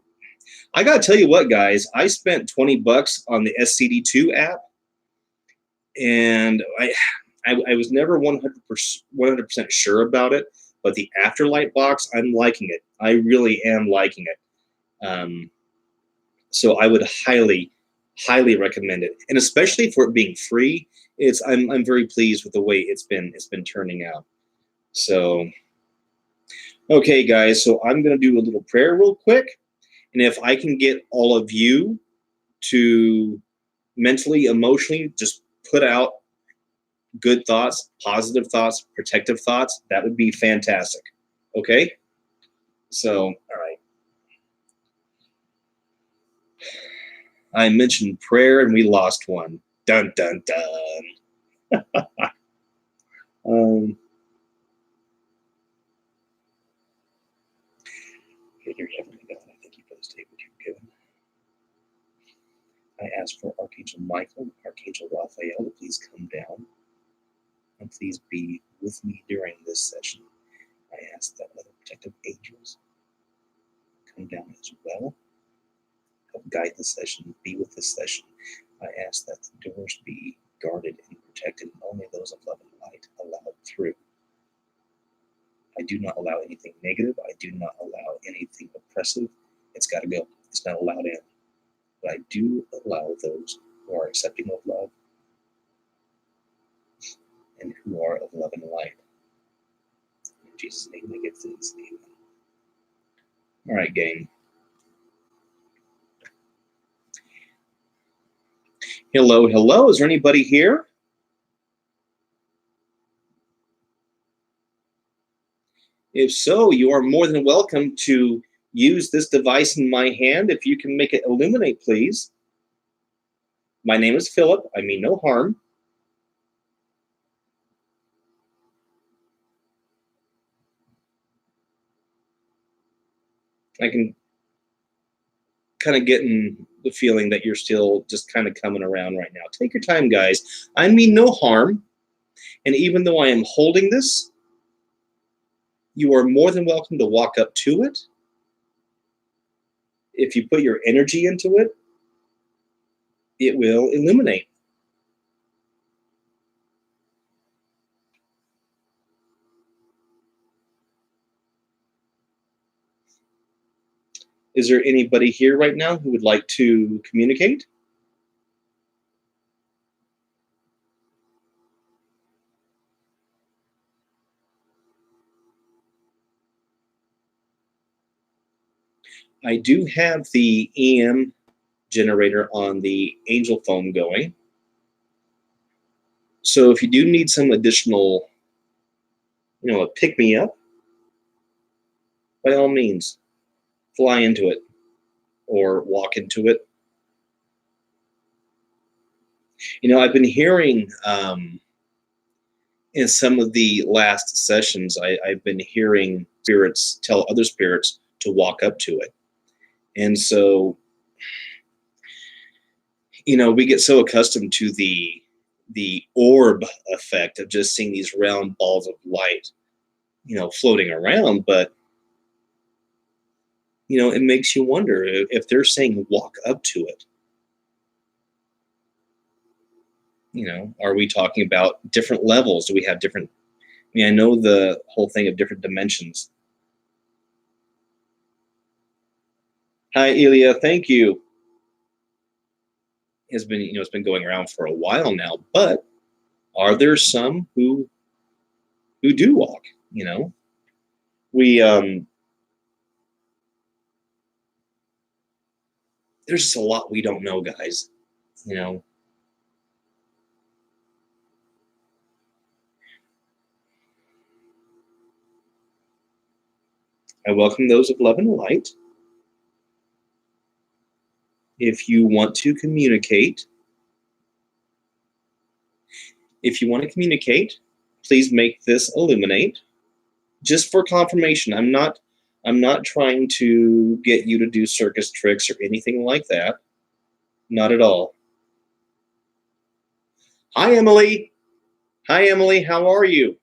I gotta tell you what, guys, I spent $20 on the SCD2 app, and I was never 100% sure about it, but the Afterlight box, I'm liking it. I really am liking it. So I would highly, highly recommend it, and especially for it being free. I'm very pleased with the way it's been turning out. So okay, guys, so I'm gonna do a little prayer real quick, and if I can get all of you to mentally, emotionally just put out good thoughts, positive thoughts, protective thoughts, that would be fantastic. Okay? So, all right. I mentioned prayer and we lost one. Dun dun dun. um, Dear Heavenly God, I thank you for this day which you've given. I ask for Archangel Michael, Archangel Raphael to please come down and please be with me during this session. I ask that other protective angels come down as well. Help guide the session, be with this session. I ask that the doors be guarded and protected, and only those of love and light allowed through. I do not allow anything negative. I do not allow anything oppressive. It's got to go. It's not allowed in. But I do allow those who are accepting of love and who are of love and light. In Jesus' name, I give thanks. Amen. All right, gang. Hello, hello. Is there anybody here? If so, you are more than welcome to use this device in my hand. If you can make it illuminate, please. My name is Philip. I mean no harm. I can kind of getting the feeling that you're still just kind of coming around right now. Take your time, guys. I mean no harm. And even though I am holding this, you are more than welcome to walk up to it. If you put your energy into it, it will illuminate. Is there anybody here right now who would like to communicate? I do have the EM generator on the angel phone going. So if you do need some additional, a pick me up, by all means, fly into it or walk into it. I've been hearing in some of the last sessions, I've been hearing spirits tell other spirits to walk up to it. And so, we get so accustomed to the orb effect of just seeing these round balls of light, floating around. But, it makes you wonder if they're saying walk up to it. Are we talking about different levels? Do we have different? I know the whole thing of different dimensions. Hi, Elia. Thank you. It's been going around for a while now, but are there some who do walk? We there's just a lot we don't know, guys. I welcome those of love and light. If you want to communicate, please make this illuminate. Just for confirmation, I'm not trying to get you to do circus tricks or anything like that. Not at all. Hi, Emily. Hi, Emily. How are you?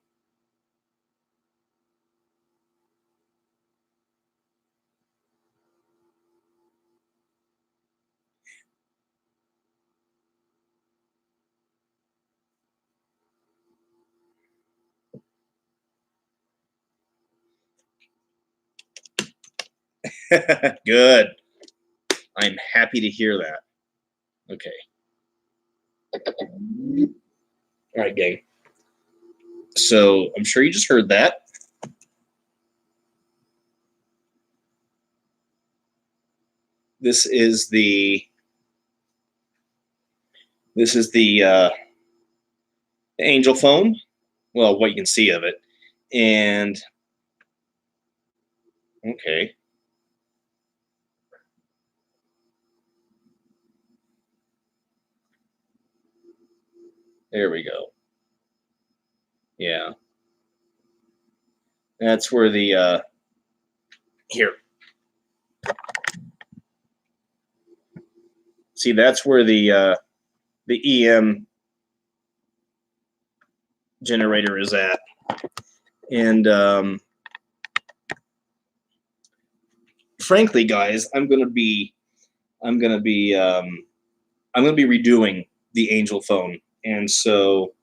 Good. I'm happy to hear that. Okay. All right, gang. So I'm sure you just heard that. This is the angel phone. Well, what you can see of it. And okay. There we go. Yeah. That's where the here. See, that's where the EM generator is at. And frankly, guys, I'm gonna be redoing the Angel phone, and so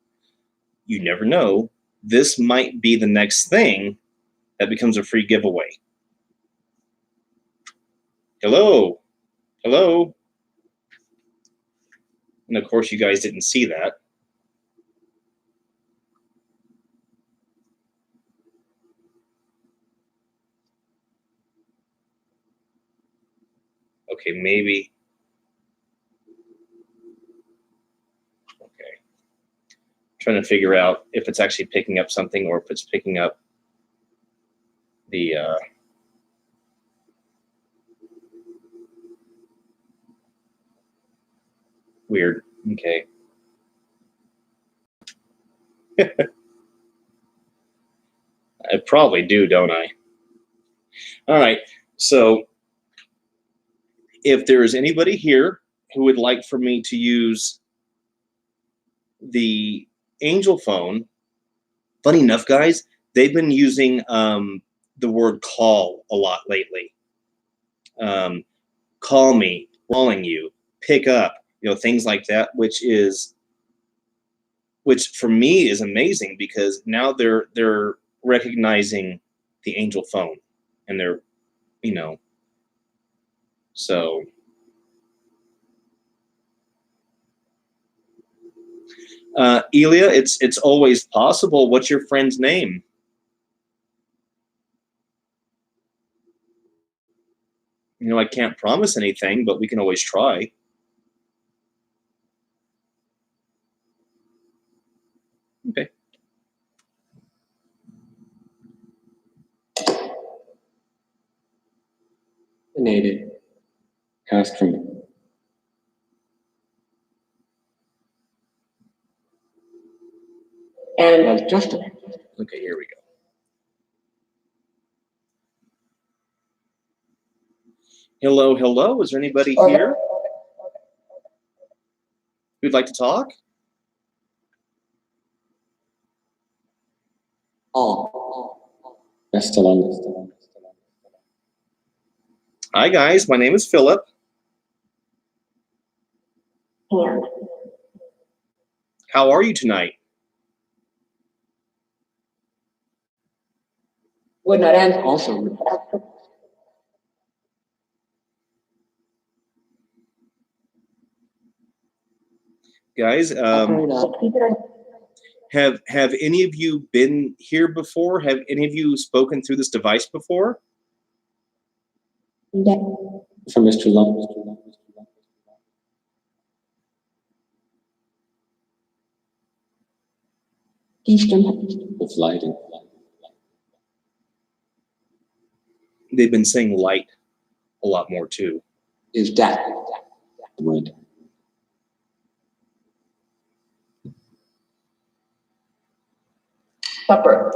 you never know. This might be the next thing that becomes a free giveaway. Hello, hello, and of course, you guys didn't see that. Okay, maybe. Okay. Trying to figure out if it's actually picking up something or if it's picking up the weird. Okay. I probably do, don't I? All right. So if there is anybody here who would like for me to use the Angel phone, funny enough, guys, they've been using the word call a lot lately. Call me, calling you, pick up, things like that, which for me is amazing because now they're recognizing the Angel phone, and they're, so. Elia, it's always possible. What's your friend's name? I can't promise anything, but we can always try. Okay. Native. Cast from. And just. Okay, here we go. Hello, hello. Is there anybody here who'd like to talk? Hi, guys. My name is Philip. Hand. How are you tonight? Would not end also. Guys, have any of you been here before? Have any of you spoken through this device before? From Mr. Lump. With lighting. They've been saying light a lot more too. Is that wood? Supper.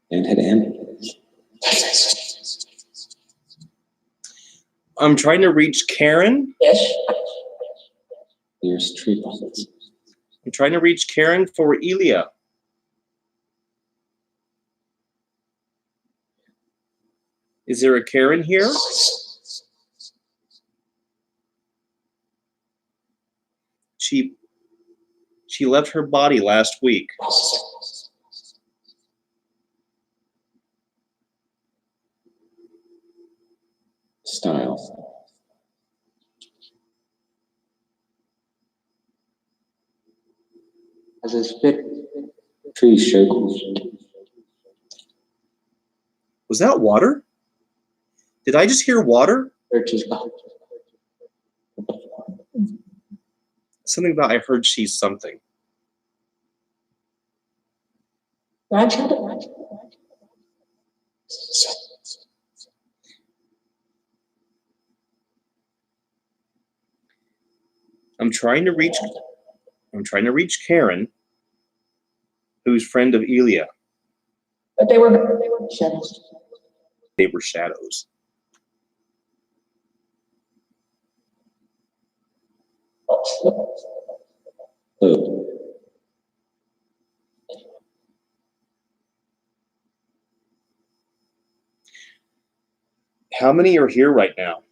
And had ambulance. I'm trying to reach Karen. Yes. There's tree boxes. I'm trying to reach Karen for Elia. Is there a Karen here? She left her body last week. Style. As a spit. Tree circles. Was that water? Did I just hear water? Something about I heard she's something. I'm trying to reach Karen, who's friend of Elia. But they were shadows. They were shadows. Code. How many are here right now?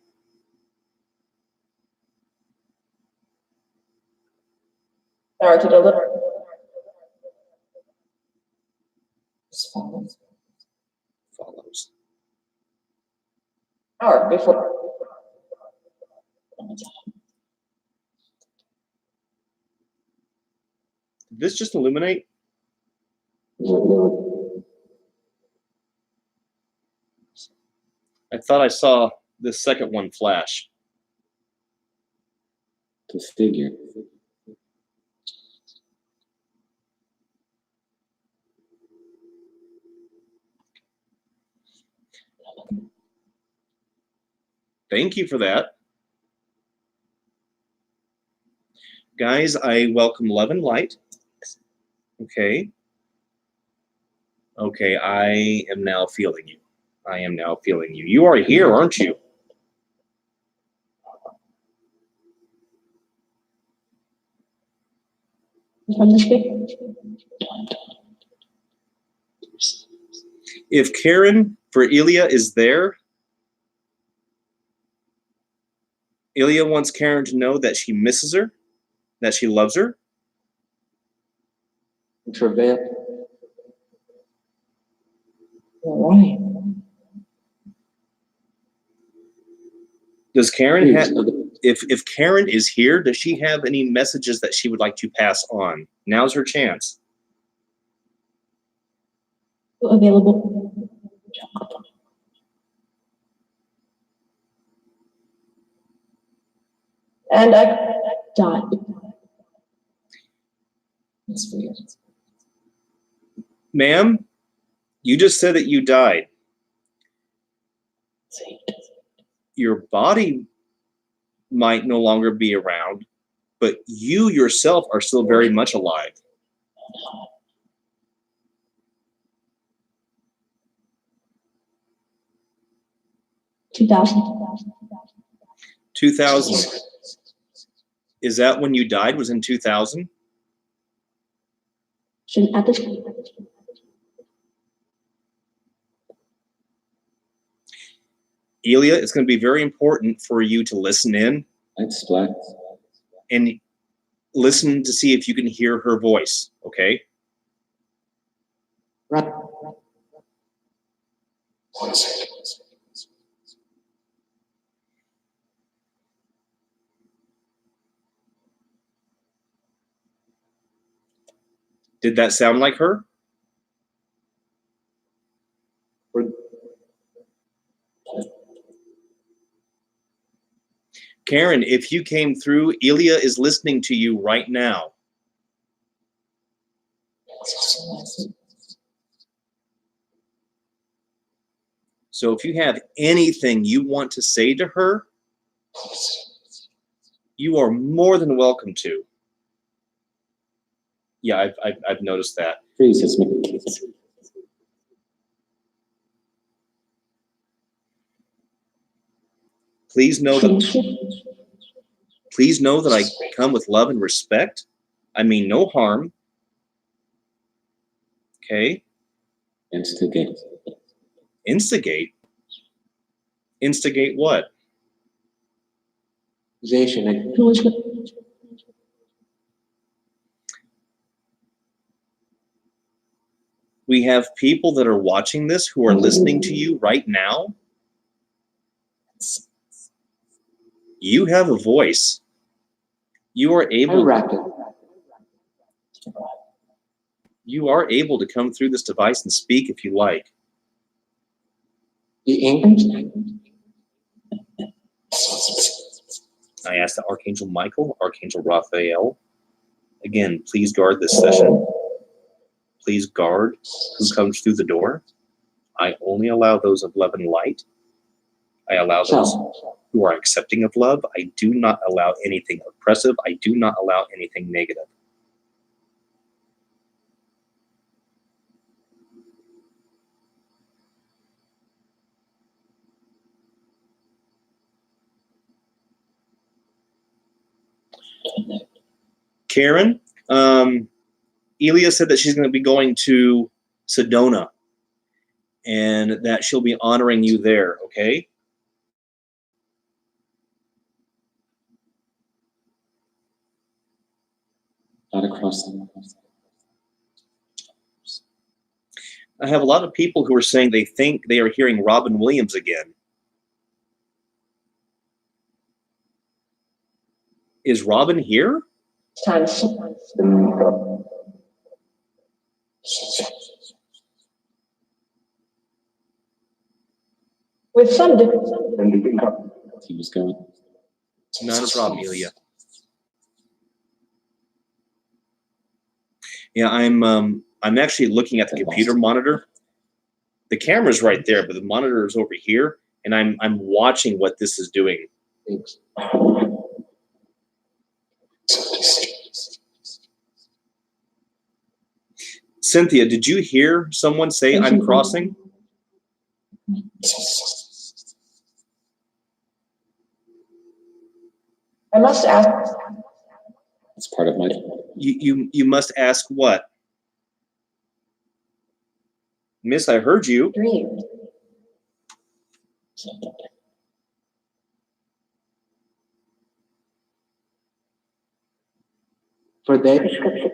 Are to deliver. As follows. Follows. Or before. Did this just illuminate? I thought I saw the second one flash. The figure. Thank you for that. Guys, I welcome love and light. Okay. Okay, I am now feeling you. I am now feeling you. You are here, aren't you? From the speaker. If Karen for Ilya is there, Ilya wants Karen to know that she misses her, that she loves her. Travail. All right. Does Karen have, Please, if Karen is here, does she have any messages that she would like to pass on? Now's her chance. Available. And I died. That's weird. Ma'am, you just said that you died. Your body might no longer be around, but you yourself are still very much alive. Two thousand. 2000. Is that when you died? Was in 2000? Shouldn't at this. Ilya, it's going to be very important for you to listen in That's black. and listen to see if you can hear her voice, okay? Right. 1 second. Did that sound like her? Karen, if you came through, Ilya is listening to you right now. So if you have anything you want to say to her, you are more than welcome to. Yeah, I've noticed that. Freeze is me. Please know that I come with love and respect. I mean no harm. Okay? Instigate. Instigate? Instigate what? We have people that are watching this who are listening to you right now. You have a voice. You are able to come through this device and speak if you like. The ink. I ask the Archangel Michael, Archangel Raphael. Again, please guard this session. Please guard who comes through the door. I only allow those of love and light. I allow those who are accepting of love. I do not allow anything oppressive. I do not allow anything negative. Karen, Elia said that she's going to be going to Sedona and that she'll be honoring you there, okay? Not across the. I have a lot of people who are saying they think they are hearing Robin Williams again. Is Robin here? Times. With some difference. He was going. Not a problem, Elia. Yeah, I'm actually looking at the computer monitor. The camera's right there, but the monitor is over here, and I'm watching what this is doing. Cynthia, did you hear someone say I'm crossing? I must ask. It's part of my. You must ask what? Miss, I heard you. Dream. For their Prescription.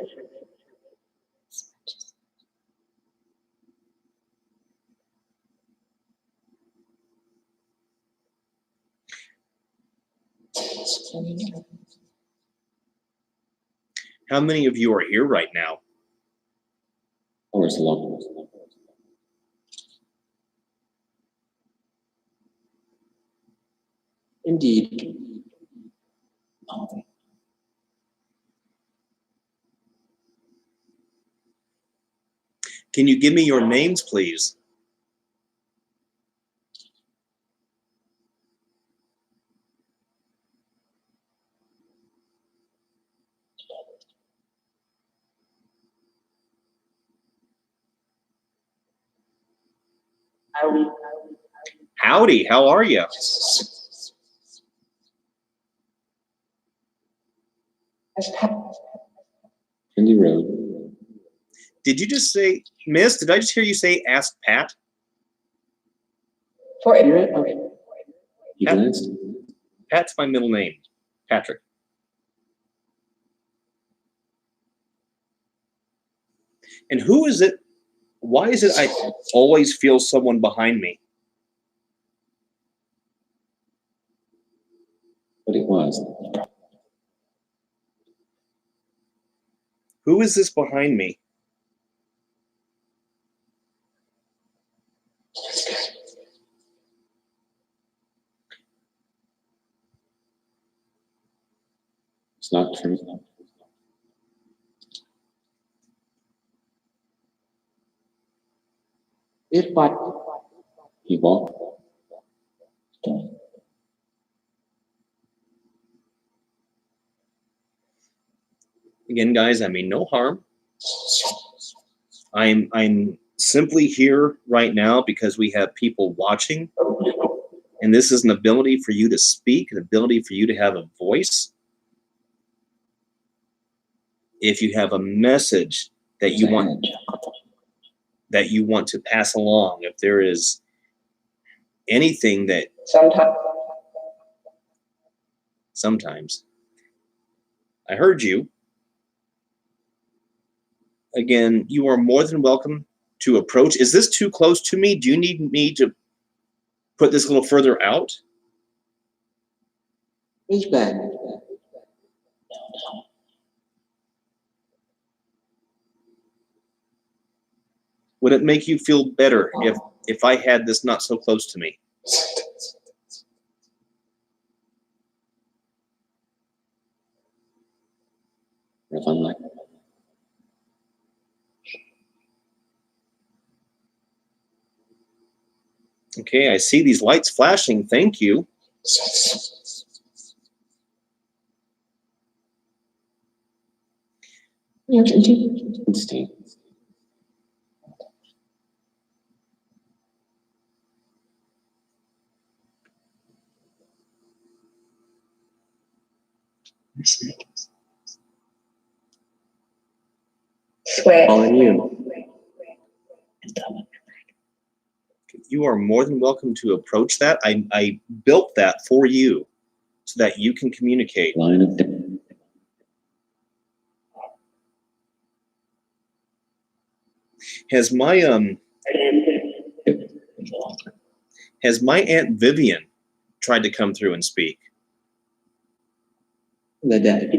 How many of you are here right now? hours long. Indeed. Can you give me your names, please? Howdy, how are you? As Pat. Cindy Road. Did you just say, Miss, did I just hear you say ask Pat? For it. He glanced. Pat's my middle name, Patrick. And who is it? Why is it I always feel someone behind me? But it was. Who is this behind me? It's not true. If but. He walked. Again, guys, I mean no harm. I'm simply here right now because we have people watching, and this is an ability for you to speak, an ability for you to have a voice. If you have a message that you want to pass along, if there is anything that sometimes I heard you. Again, you are more than welcome to approach. Is this too close to me? Do you need me to put this a little further out? He's back. Would it make you feel better if I had this not so close to me? Unlike. Okay, I see these lights flashing. Thank you. Instinct. square, All on you. You are more than welcome to approach that. I built that for you so that you can communicate. Line of Has my Aunt Vivian tried to come through and speak? the dead.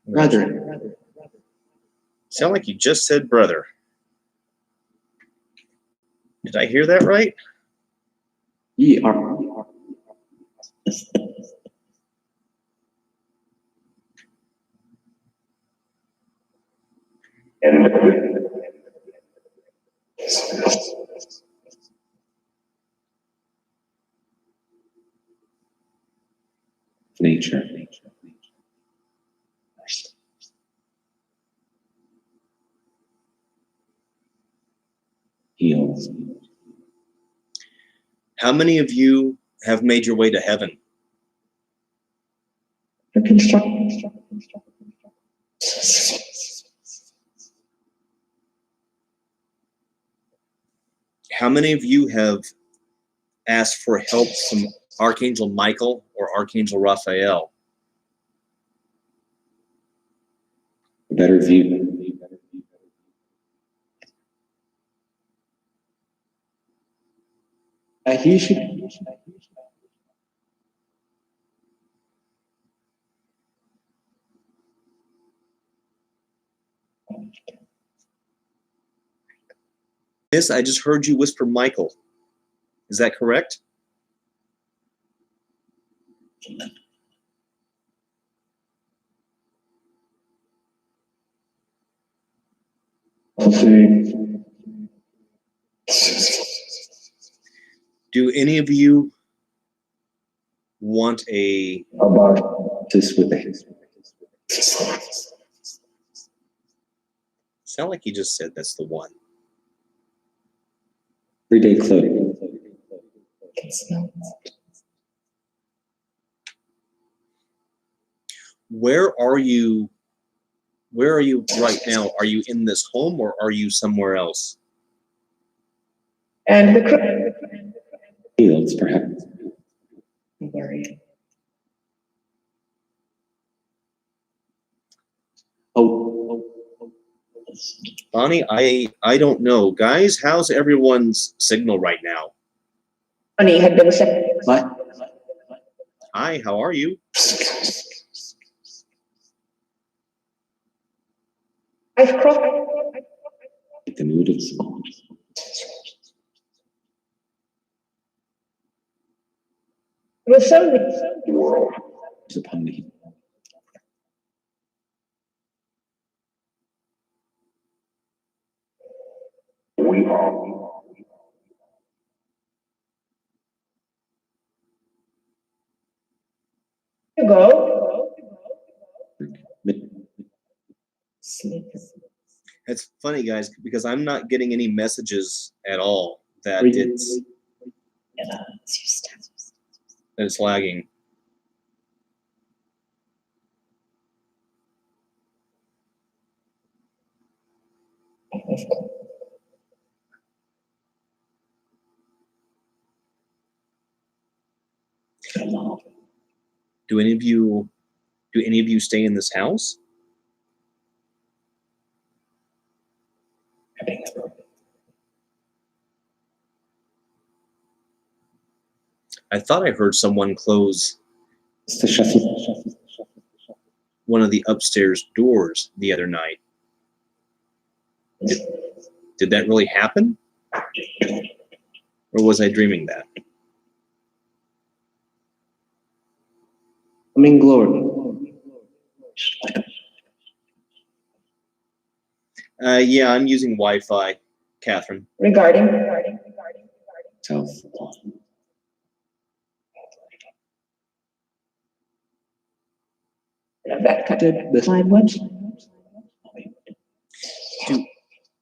Brother. Sound like you just said brother. Did I hear that right? Ye are. Nature. Heals. How many of you have made your way to heaven? How many of you have asked for help from Archangel Michael or Archangel Raphael? A better view. He should. Yes, I just heard you whisper Michael. Is that correct? Do any of you want a This with the sound like you just said that's the one? everyday clothing. Where are you right now? Are you in this home or are you somewhere else? and the Fields, perhaps. Oh, Bonnie, I don't know. Guys, how's everyone's signal right now? money had been set. what? Hi, how are you? I've crossed. The mood of song. With so many. Upon me. You go. It's funny, guys, because I'm not getting any messages at all that Are you- it's lagging. Do any of you stay in this house? I thought I heard someone close It's the shuffle. one of the upstairs doors the other night. Did that really happen? Or was I dreaming that? Coming glory. Yeah, I'm using Wi-Fi, Catherine. Regarding. Self. That The slide what?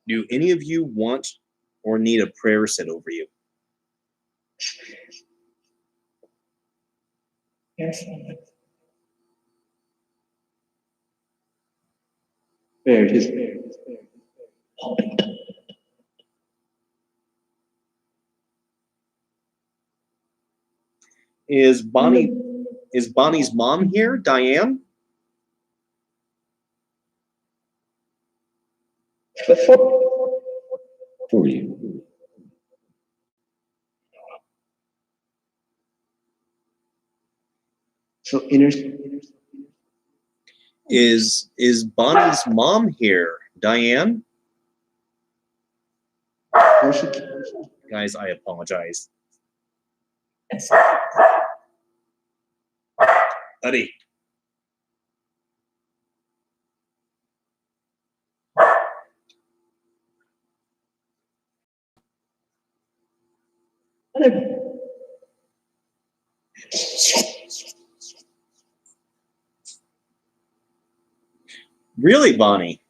Do any of you want or need a prayer said over you? Yes. There it is. Is Bonnie's mom here, Diane? Before. For you. So inner. Is Bonnie's mom here, Diane? Guys, I apologize. Buddy. Really, Bonnie?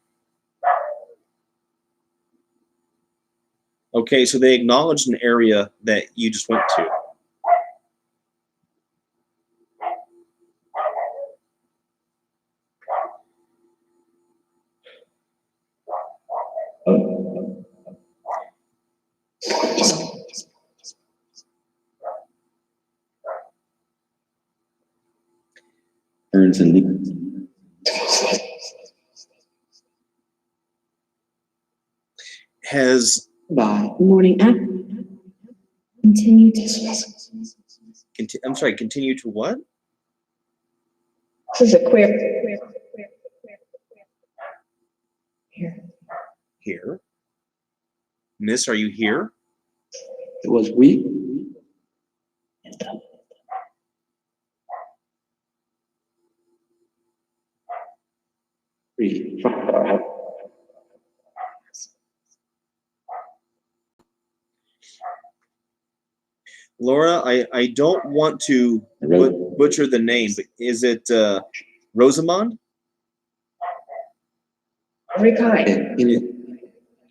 Okay, so they acknowledged an area that you just went to. Burns and leaks. Has Bye. Morning app. Continue to. I'm sorry, continue to what? This is a queer. Here. Here. Miss, are you here? It was we. Three. Laura, I don't want to butcher the name, but is it Rosamond? Every kind.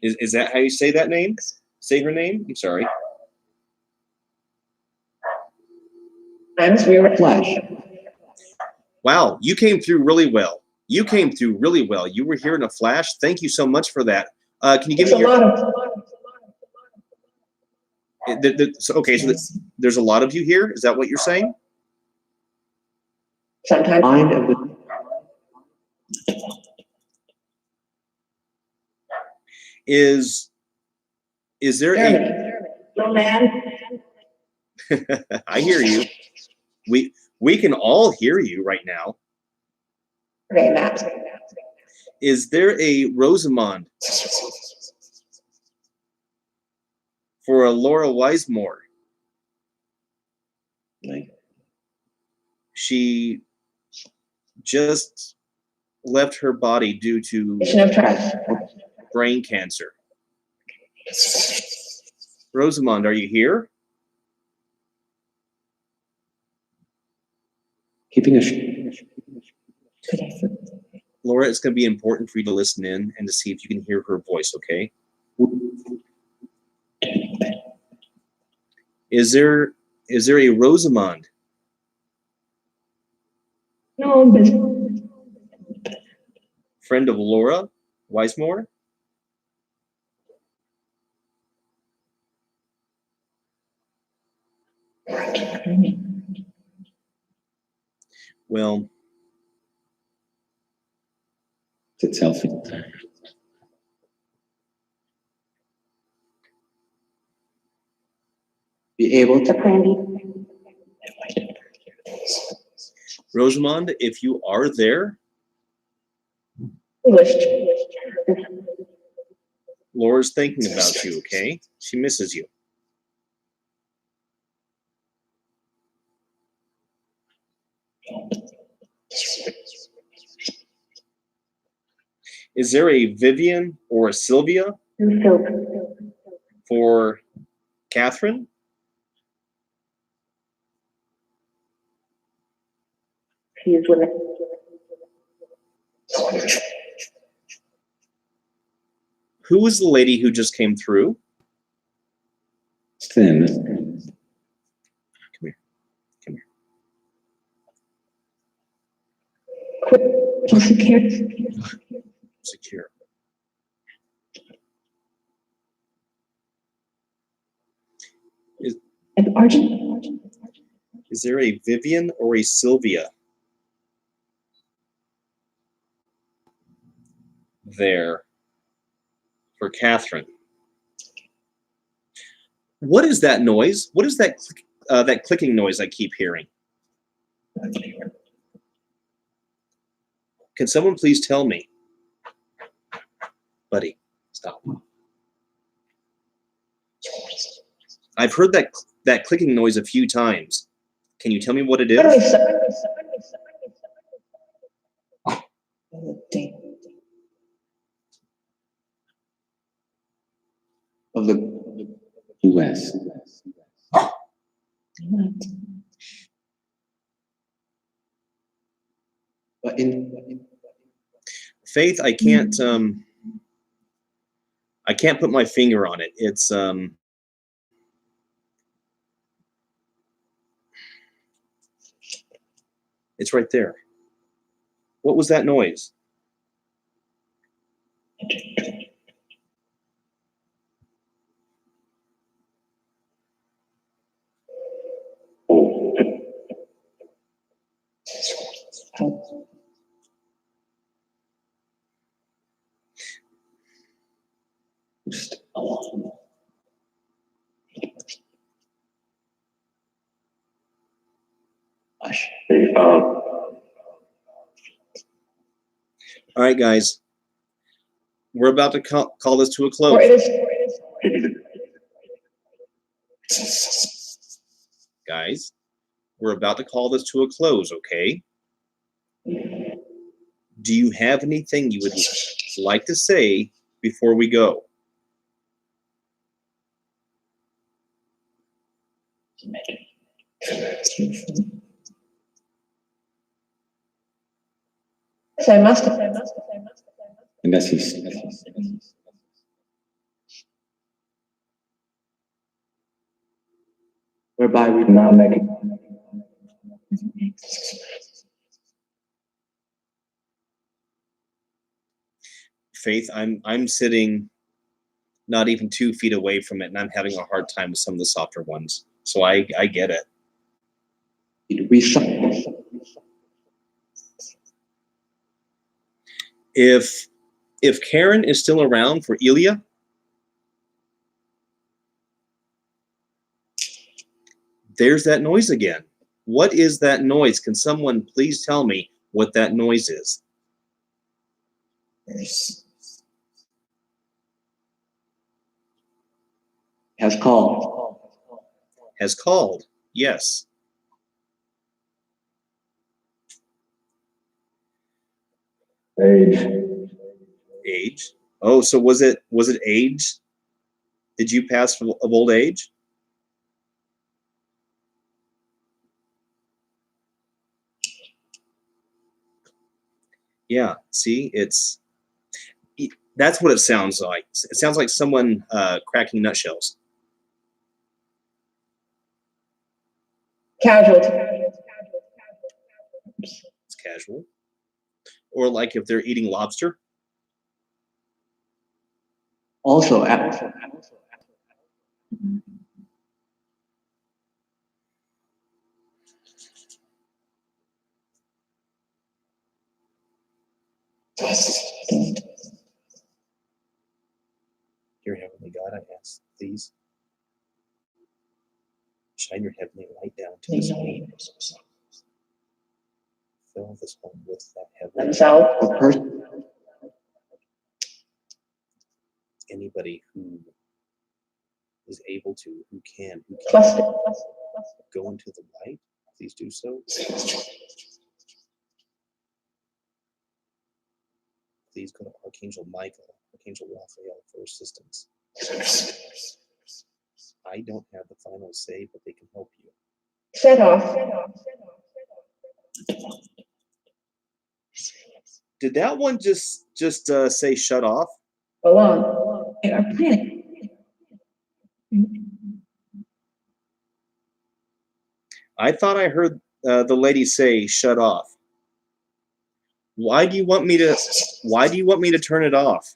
Is that how you say that name? Say her name? I'm sorry. Times we were Flash. Wow, you came through really well. You came through really well. You were here in a flash. Thank you so much for that. Can you give It's me a lot your? of. Okay, so there's a lot of you here. Is that what you're saying? Sometimes. Mind of the. Is there a? Germany. Little man. I hear you. We can all hear you right now. Okay, maps. Is there a Rosamond for a Laura Wisemore? Like. She just left her body due to Nation of trust. brain cancer. Rosamond, are you here? Keeping a. Could I forget? Laura, it's going to be important for you to listen in and to see if you can hear her voice, okay? Is there a Rosamond? No business. Friend of Laura Wisemore? Well, It's healthy. Be able to. Rosamond, if you are there, English. Laura's thinking about you, okay? She misses you. Is there a Vivian or a Sylvia for Catherine? He's women. Who was the lady who just came through? Thin. Come here. secure. Secure. And Argent. Is there a Vivian or a Sylvia there for Catherine? What is that noise? What is that that clicking noise I keep hearing? Can someone please tell me? Buddy, stop. I've heard that clicking noise a few times. Can you tell me what it is? Of the US. But in Faith, I can't put my finger on it. It's right there. What was that noise? All right, guys. We're about to call this to a close. Or it is. Guys, we're about to call this to a close, okay? Do you have anything you would like to say before we go? Yes, I must have. and that's his. Whereby we now make it. Faith, I'm sitting not even 2 feet away from it, and I'm having a hard time with some of the softer ones. So I get it. We shut. If Karen is still around for Ilya, there's that noise again. What is that noise? Can someone please tell me what that noise is? Has called. Has called. Yes. Age. Oh, so was it age? Did you pass of old age? Yeah, see, that's what it sounds like. It sounds like someone cracking nutshells. Casual. It's casual. Or like if they're eating lobster. Also, Dear Heavenly God, I ask, please shine your heavenly light down to this home. Fill this home with that heavenly Themselves. a person. Anybody who is able to, who can Trust it. go into the light, please do so. Please go to Archangel Michael, Archangel Raphael for assistance. I don't have the final say, but they can help you. Set off. Did that one just say shut off? Belong. They are planning. I thought I heard the lady say shut off. Why do you want me to turn it off?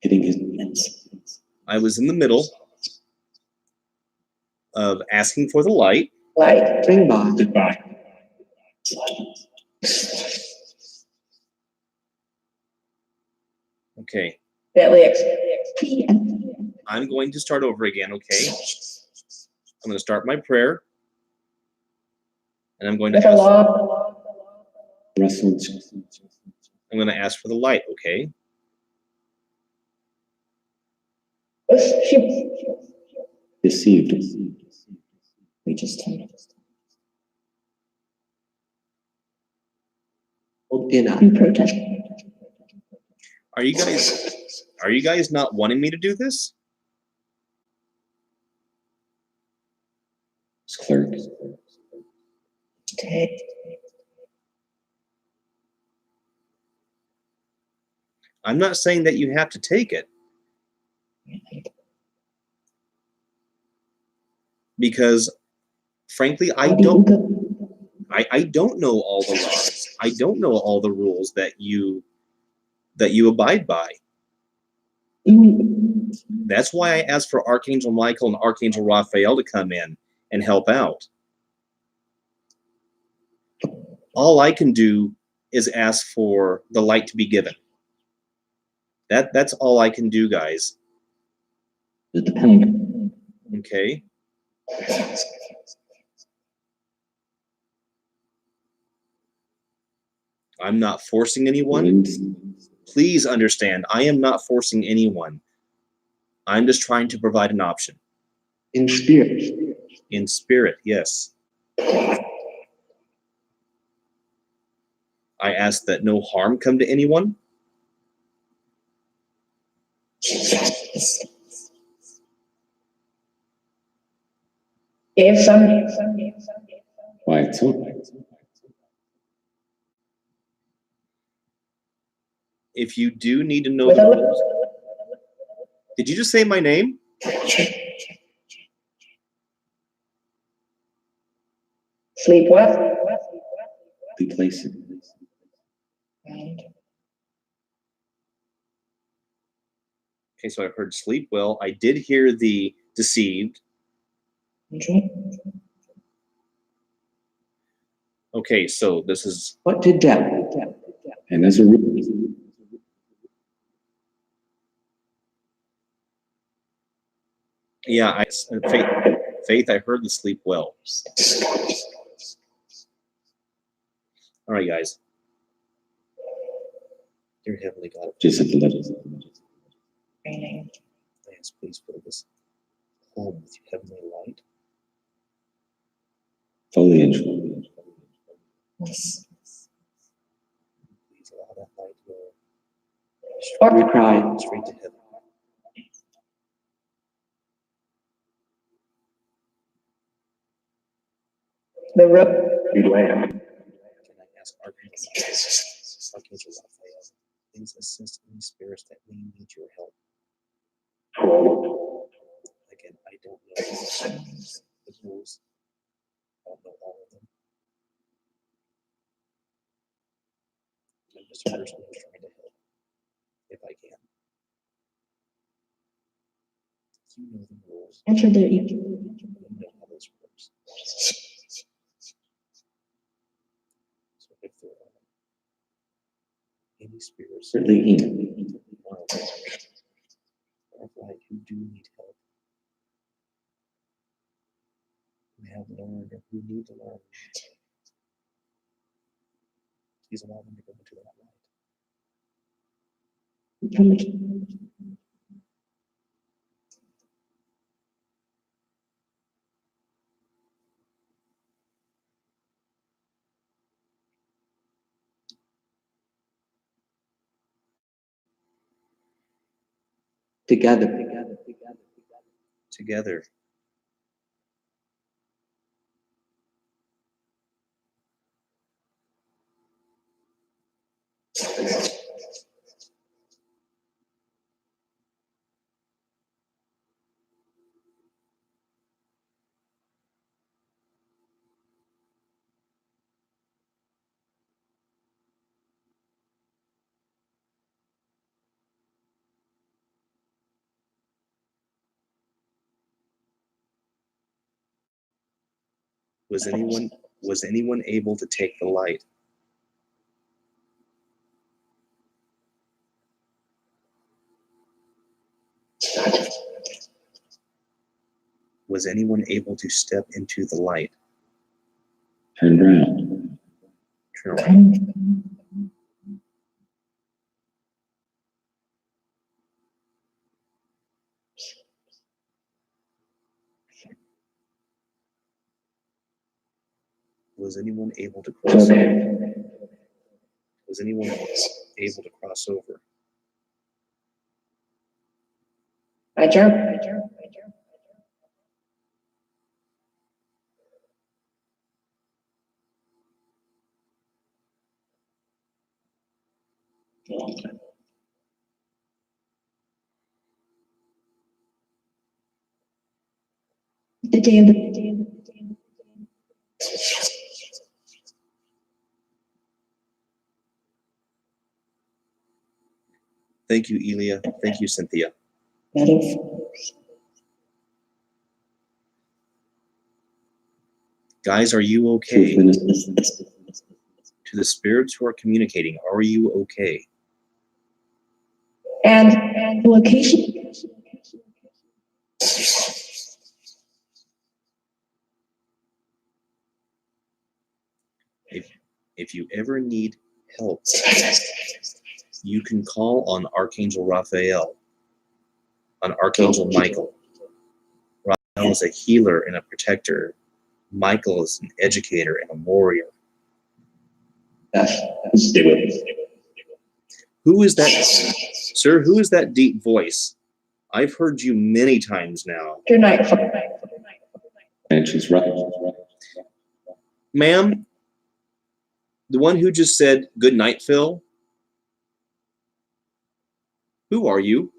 Hitting his hands. I was in the middle of asking for the light. Light. Bring by. Goodbye. Okay. Bentley X. T and I'm going to start over again, okay? I'm going to start my prayer. And I'm going to With a ask law. I'm going to ask for the light, okay? She. Deceived. we just turned. In You protest. Are you guys not wanting me to do this? clerk. I'm not saying that you have to take it. Because frankly, I don't know all the laws. I don't know all the rules that you abide by. That's why I asked for Archangel Michael and Archangel Raphael to come in and help out. All I can do is ask for the light to be given. That's all I can do, guys. It depends. Okay? I'm not forcing anyone. Please understand, I am not forcing anyone. I'm just trying to provide an option. In spirit. In spirit, yes. I ask that no harm come to anyone. Gave some. Why so? If you do need to know With the a rules. Did you just say my name? Sleep well. Replace it. Okay, so I heard sleep well. I did hear the deceived. Okay, so this is What did that? And as a yeah, Faith, I heard the sleep well. All right, guys. Dear Heavenly God, just at the level. yes, please fill this home with your heavenly light. Foliage. Please allow that light to go We cry. straight to heaven. The rope. You land. Can I ask Archangel Raphael, please assist any spirits that may need your help? Again, I don't know the rules. I don't know all of them. I'm just a person who's trying to help, if I can. You know the rules. Enter the You know how this works. So if there are any spirits Certainly in. or like who do need help, who have learned or who need to learn, please allow them to go into that light. from the Together. Together. Was anyone able to take the light? Was anyone able to step into the light? Turned around. Turn around. Was anyone able to cross over? Was anyone able to cross over? Roger. The day of the Thank you, Elia. Thank you, Cynthia. metaphors. Guys, are you okay? To the spirits who are communicating, are you okay? And Location. If you ever need help, you can call on Archangel Raphael, on Archangel Michael. Raphael is a healer and a protector. Michael is an educator and a warrior. Stay with me. Who is that, sir? Who is that deep voice? I've heard you many times now. good night. And she's right. Ma'am, the one who just said, "Good night, Phil." Who are you?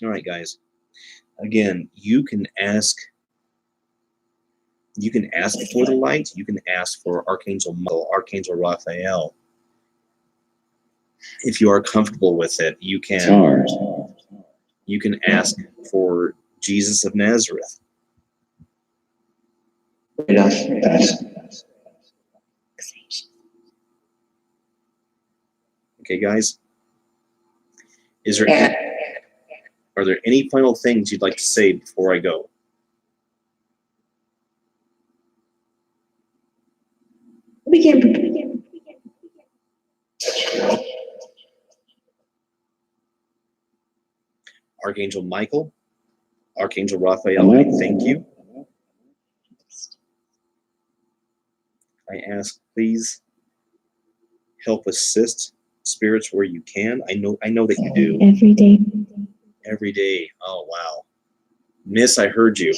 All right, guys. Again, you can ask for the light. You can ask for Archangel Michael, Archangel Raphael. If you are comfortable with it, you can ask for Jesus of Nazareth. Okay, guys. Are there any final things you'd like to say before I go? Archangel Michael, Archangel Raphael, I thank you. I ask, please help assist spirits where you can. I know that you do. Every day. Every day. Oh, wow. Miss, I heard you.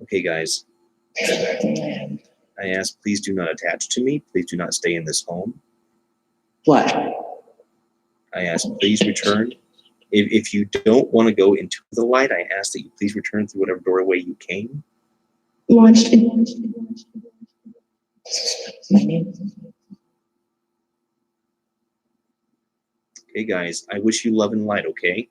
Okay, guys. I ask, please do not attach to me. Please do not stay in this home. What? I ask, please return. If you don't want to go into the light, I ask that you please return through whatever doorway you came. Launched. My name. Okay, guys, I wish you love and light, okay?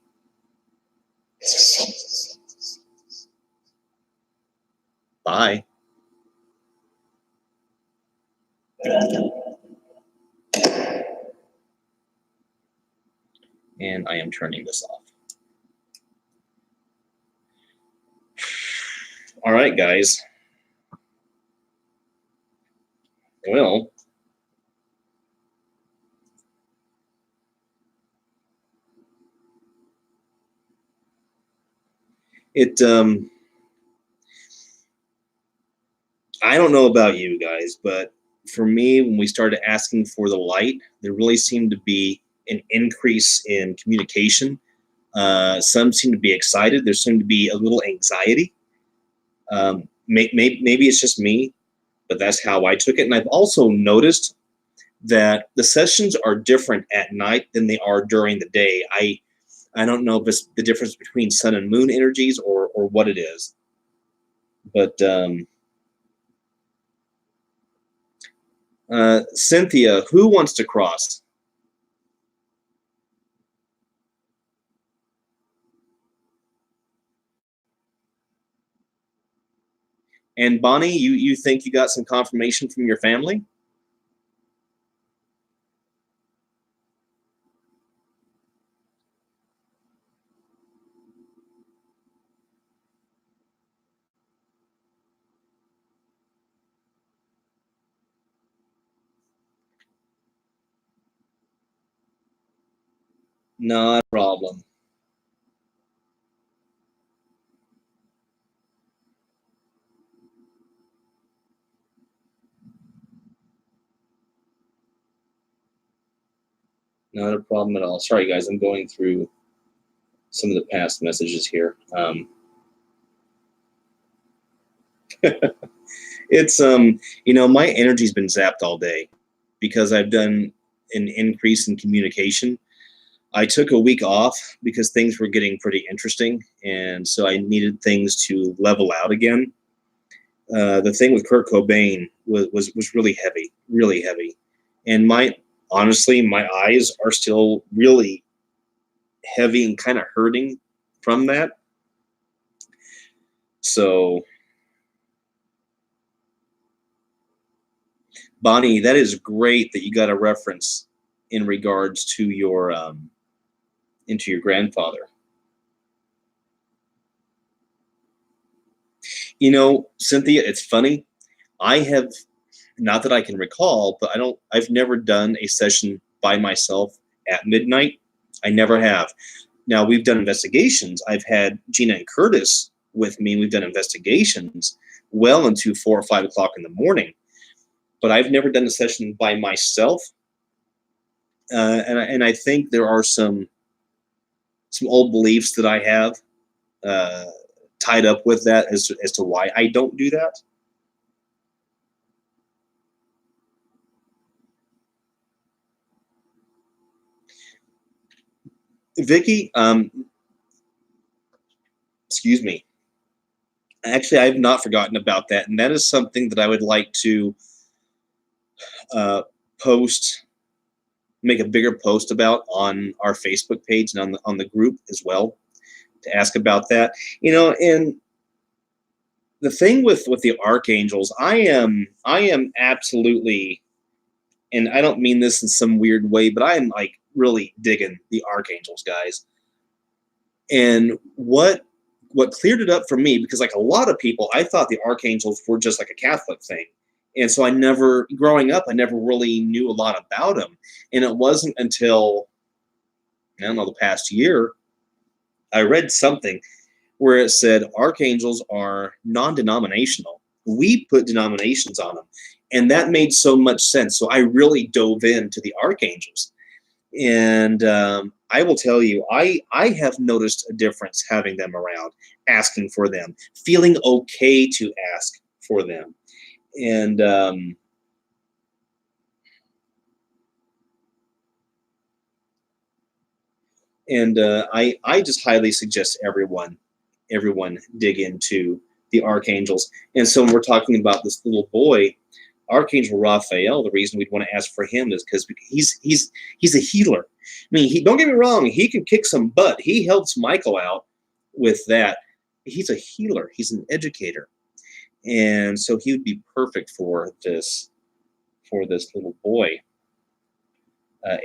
Bye. And I am turning this off. All right, guys. Well, I don't know about you guys, but for me, when we started asking for the light, there really seemed to be an increase in communication. Some seem to be excited. There seemed to be a little anxiety. Maybe it's just me, but that's how I took it. And I've also noticed that the sessions are different at night than they are during the day. I don't know if it's the difference between sun and moon energies or what it is. But Cynthia, who wants to cross? And Bonnie, you think you got some confirmation from your family? Not a problem. Not a problem at all. Sorry, guys, I'm going through some of the past messages here. It's my energy's been zapped all day because I've done an increase in communication. I took a week off because things were getting pretty interesting, and so I needed things to level out again. The thing with Kurt Cobain was really heavy, and honestly, my eyes are still really heavy and kind of hurting from that. So, Bonnie, that is great that you got a reference in regards to your into your grandfather. Cynthia, it's funny. I have, not that I can recall, but I've never done a session by myself at midnight. I never have. Now, we've done investigations. I've had Gina and Curtis with me. We've done investigations well into 4 or 5 o'clock in the morning, but I've never done a session by myself. And I think there are some old beliefs that I have tied up with that as to why I don't do that. Vicky, excuse me. Actually, I've not forgotten about that, and that is something that I would like to make a bigger post about on our Facebook page and on the group as well, to ask about that. And the thing with the archangels, I am absolutely, and I don't mean this in some weird way, but I am like really digging the archangels, guys. And what cleared it up for me, because like a lot of people, I thought the archangels were just like a Catholic thing. And so growing up, I never really knew a lot about them. And it wasn't until, I don't know, the past year, I read something where it said archangels are non-denominational. We put denominations on them. And that made so much sense. So I really dove into the archangels. And I will tell you, I have noticed a difference having them around, asking for them, feeling okay to ask for them. And I just highly suggest everyone dig into the archangels. And so when we're talking about this little boy, Archangel Raphael, the reason we'd want to ask for him is because he's a healer. I mean, don't get me wrong, he can kick some butt. He helps Michael out with that. He's a healer. He's an educator. And so he would be perfect for this little boy,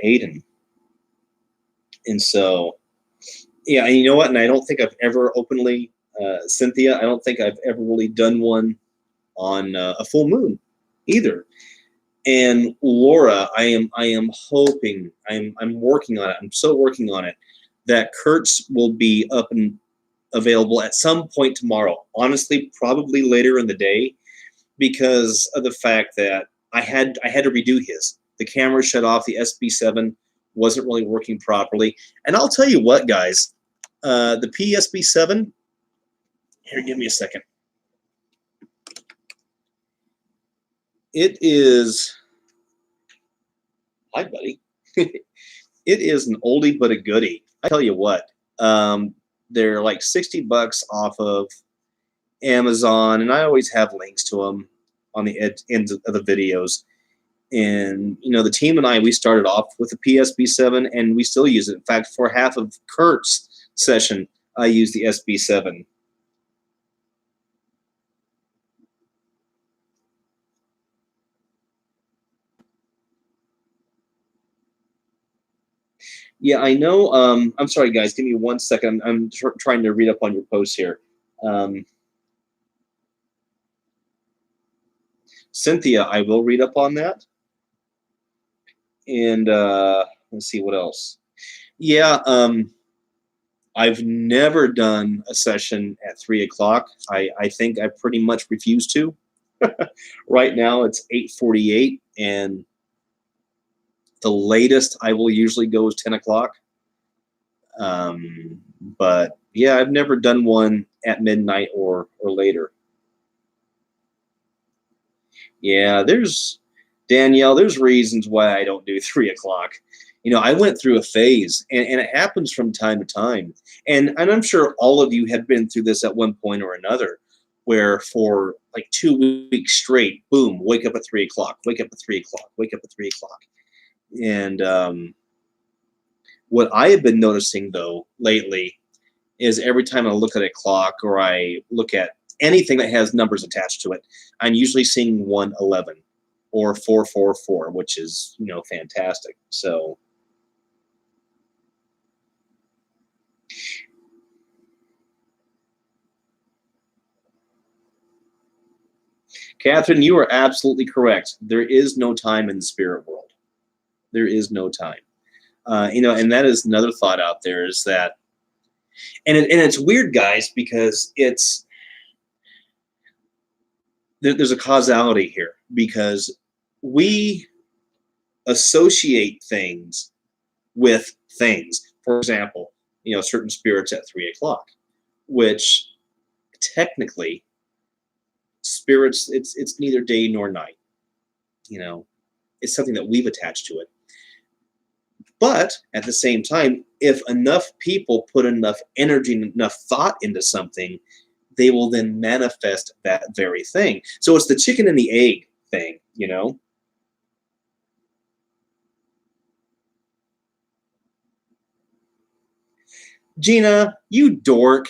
Aiden. And so, yeah, and you know what? And I don't think I've ever openly, Cynthia, I don't think I've ever really done one on a full moon either. And Laura, I am hoping, I'm working on it. I'm so working on it that Kurt's will be up and available at some point tomorrow. Honestly, probably later in the day, because of the fact that I had to redo his. The camera shut off. The SB7 wasn't really working properly. And I'll tell you what, guys, the PSB7. Here, give me a second. It is. Hi, buddy. It is an oldie but a goodie. I tell you what, They're like $60 off of Amazon, and I always have links to them on the ends of the videos. And the team and I, we started off with a PSB7, and we still use it. In fact, for half of Kurt's session, I use the SB7. Yeah, I know. I'm sorry, guys. Give me 1 second. I'm trying to read up on your post here. Cynthia, I will read up on that. And let's see what else. Yeah, I've never done a session at 3 o'clock. I think I pretty much refuse to. Right now it's 8:48, and the latest I will usually go is 10 o'clock. But yeah, I've never done one at midnight or later. Yeah, Danielle, there's reasons why I don't do 3 o'clock. I went through a phase, and it happens from time to time. And I'm sure all of you have been through this at one point or another, where for like 2 weeks straight, boom, wake up at 3 o'clock, wake up at 3 o'clock, wake up at 3 o'clock. And what I have been noticing, though, lately is every time I look at a clock or I look at anything that has numbers attached to it, I'm usually seeing 111 or 444, which is, fantastic. So Catherine, you are absolutely correct. There is no time in the spirit world. There is no time. And that is another thought out there, is that, and it's weird, guys, because there's a causality here, because we associate things with things. For example, certain spirits at 3 o'clock, which technically spirits, it's neither day nor night. It's something that we've attached to it. But at the same time, if enough people put enough energy and enough thought into something, they will then manifest that very thing. So it's the chicken and the egg thing, Gina, you dork.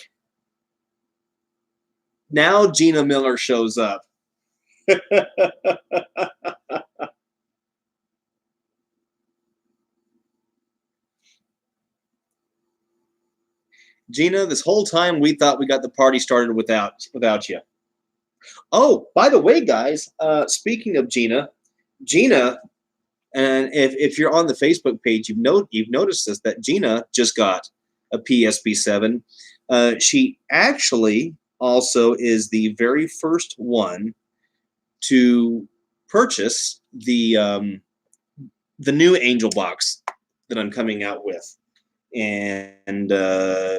Now Gina Miller shows up. Gina, this whole time we thought we got the party started without you. Oh, by the way, guys, speaking of Gina, and if you're on the Facebook page, you've noticed this, that Gina just got a PSB7. She actually also is the very first one to purchase the new Angel Box that I'm coming out with. And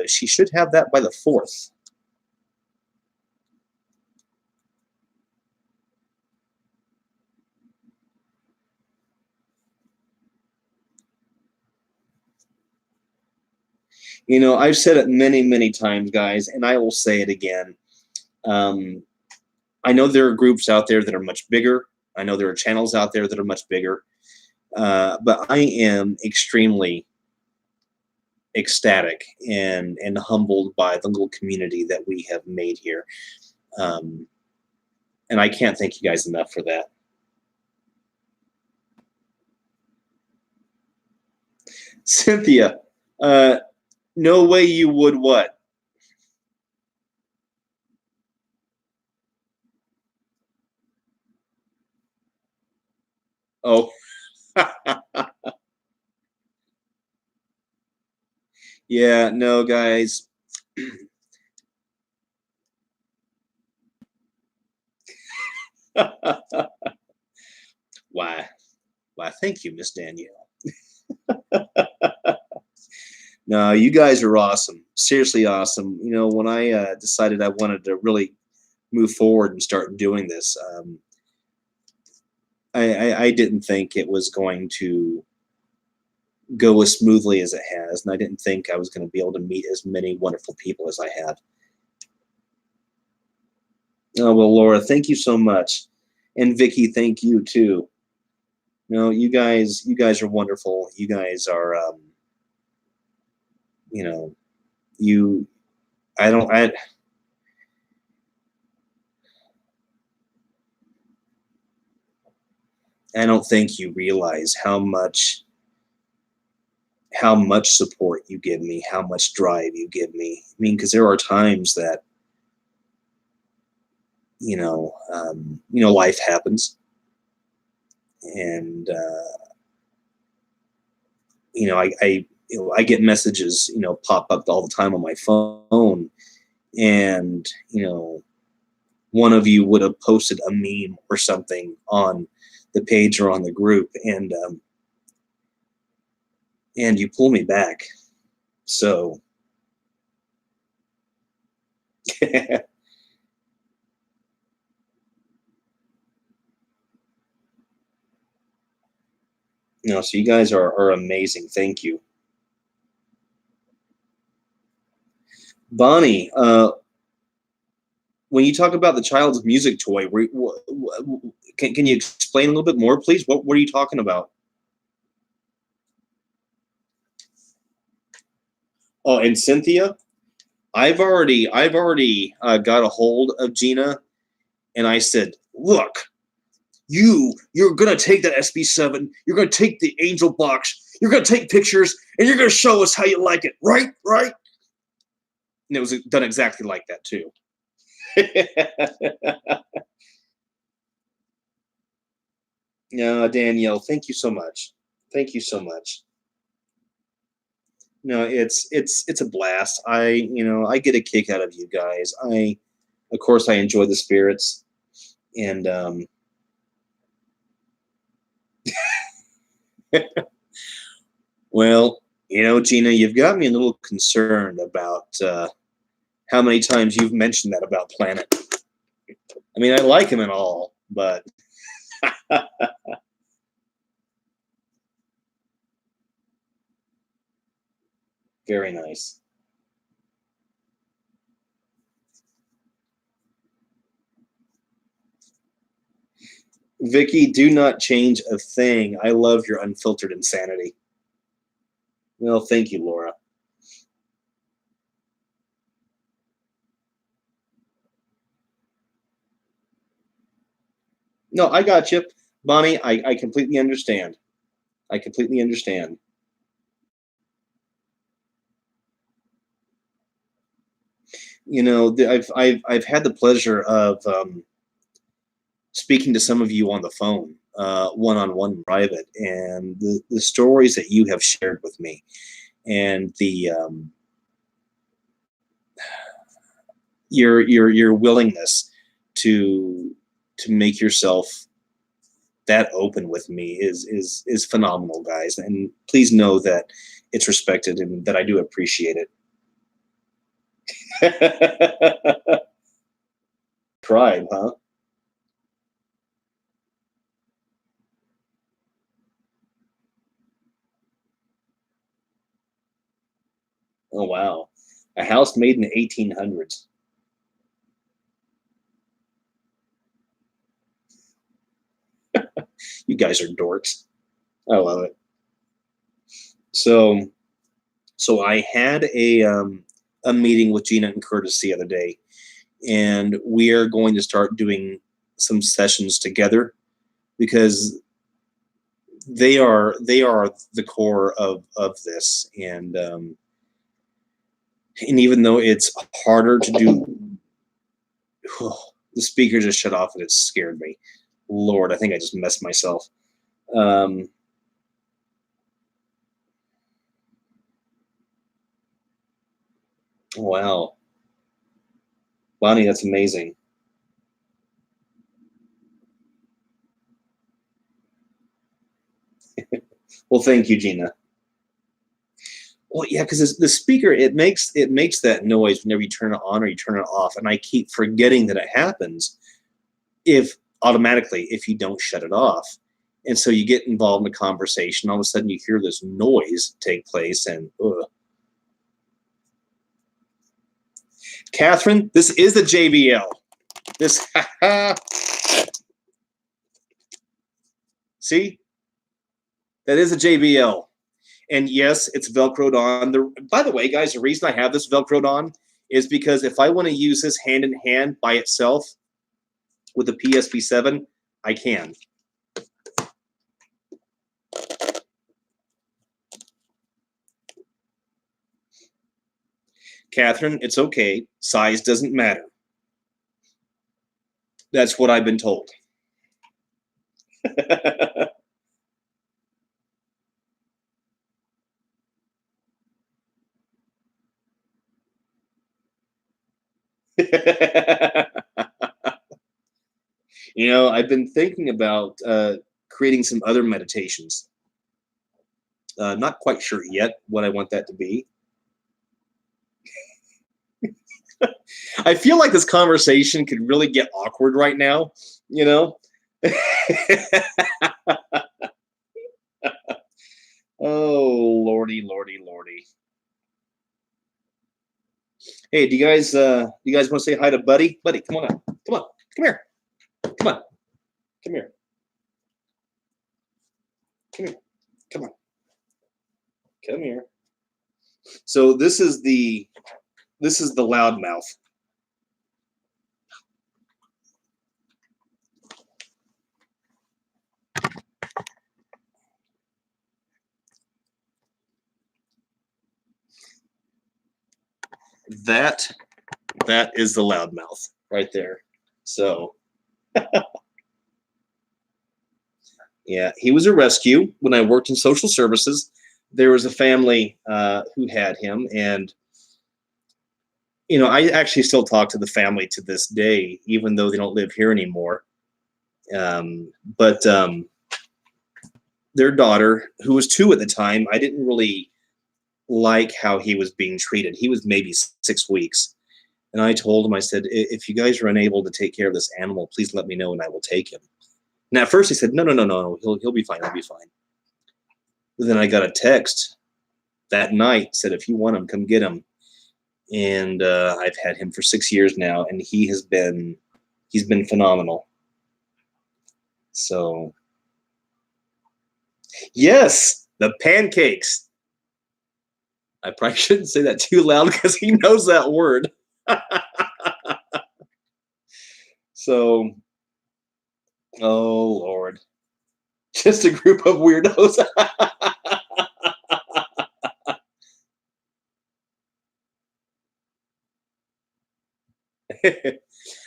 she should have that by the 4th. I've said it many, many times, guys, and I will say it again. I know there are groups out there that are much bigger. I know there are channels out there that are much bigger. But I am extremely ecstatic and humbled by the little community that we have made here. And I can't thank you guys enough for that. Cynthia, no way you would what? Oh. Yeah, no, guys. Why, thank you, Miss Danielle. No, you guys are awesome. Seriously awesome. When I decided I wanted to really move forward and start doing this, I didn't think it was going to go as smoothly as it has, and I didn't think I was going to be able to meet as many wonderful people as I had. Oh, well, Laura, thank you so much. And Vicky, thank you too. No, you guys are wonderful. You guys are, you know, I don't think you realize how much support you give me, how much drive you give me. I mean, because there are times that, life happens, and I get messages, pop up all the time on my phone, and one of you would have posted a meme or something on the page or on the group, and you pull me back. So so you guys are amazing. Thank you. Bonnie, when you talk about the child's music toy, can you explain a little bit more, please? What are you talking about? Oh, and Cynthia, I've already got a hold of Gina, and I said, look, you're gonna take that SB7, you're gonna take the Angel box, you're gonna take pictures, and you're gonna show us how you like it, right? And it was done exactly like that too. No, Danielle, thank you so much. Thank you so much. No, it's a blast. I get a kick out of you guys. Of course, I enjoy the spirits, and well, Gina, you've got me a little concerned about how many times you've mentioned that about Planet. I mean, I like him and all, but very nice. Vicky, do not change a thing. I love your unfiltered insanity. Well, thank you, Laura. No, I got you. Bonnie, I completely understand. I completely understand. I've had the pleasure of speaking to some of you on the phone, one-on-one private, and the stories that you have shared with me, and the your willingness to make yourself that open with me is phenomenal, guys. And please know that it's respected and that I do appreciate it. Pride, huh? Oh, wow. A house made in the 1800s. You guys are dorks. I love it. So I had a meeting with Gina and Curtis the other day, and we are going to start doing some sessions together because they are the core of this, and even though it's harder to do, the speaker just shut off and it scared me. Lord, I think I just messed myself. Wow. Bonnie, that's amazing. Well, thank you, Gina. Well, yeah, because the speaker, it makes that noise whenever you turn it on or you turn it off, and I keep forgetting that it happens if you don't shut it off. And so you get involved in a conversation. All of a sudden, you hear this noise take place, and Catherine, this is the JBL. This, see, that is a JBL, and yes, it's Velcroed on. By the way, guys, the reason I have this Velcroed on is because if I want to use this hand in hand by itself with the PSP7, I can. Catherine, it's okay. Size doesn't matter. That's what I've been told. You know, I've been thinking about creating some other meditations. Not quite sure yet what I want that to be. I feel like this conversation could really get awkward right now, you know? Oh, lordy, lordy, lordy. Hey, do you guys want to say hi to Buddy? Buddy, come on out. Come on. Come here. Come on. Come here. Come here. Come on. Come here. So this is the loudmouth. That is the loudmouth right there. So yeah, he was a rescue when I worked in social services. There was a family who had him, and you know, I actually still talk to the family to this day, even though they don't live here anymore. But their daughter, who was 2 at the time, I didn't really like how he was being treated. He was maybe 6 weeks. And I told him, I said, if you guys are unable to take care of this animal, please let me know and I will take him. And at first he said, no, he'll be fine, he'll be fine. But then I got a text that night, said, if you want him, come get him. And I've had him for 6 years now, and he's been phenomenal. So yes, the pancakes. I probably shouldn't say that too loud because he knows that word. So, oh Lord, just a group of weirdos.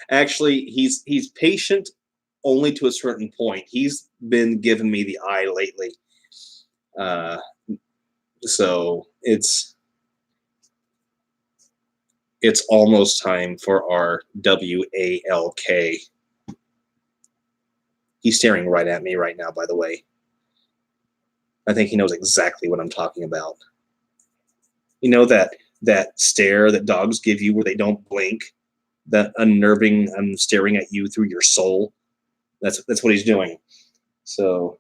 Actually, he's patient only to a certain point. He's been giving me the eye lately. So it's almost time for our WALK. He's staring right at me right now, by the way. I think he knows exactly what I'm talking about. You know that stare that dogs give you where they don't blink? That unnerving, I'm staring at you through your soul. That's what he's doing. So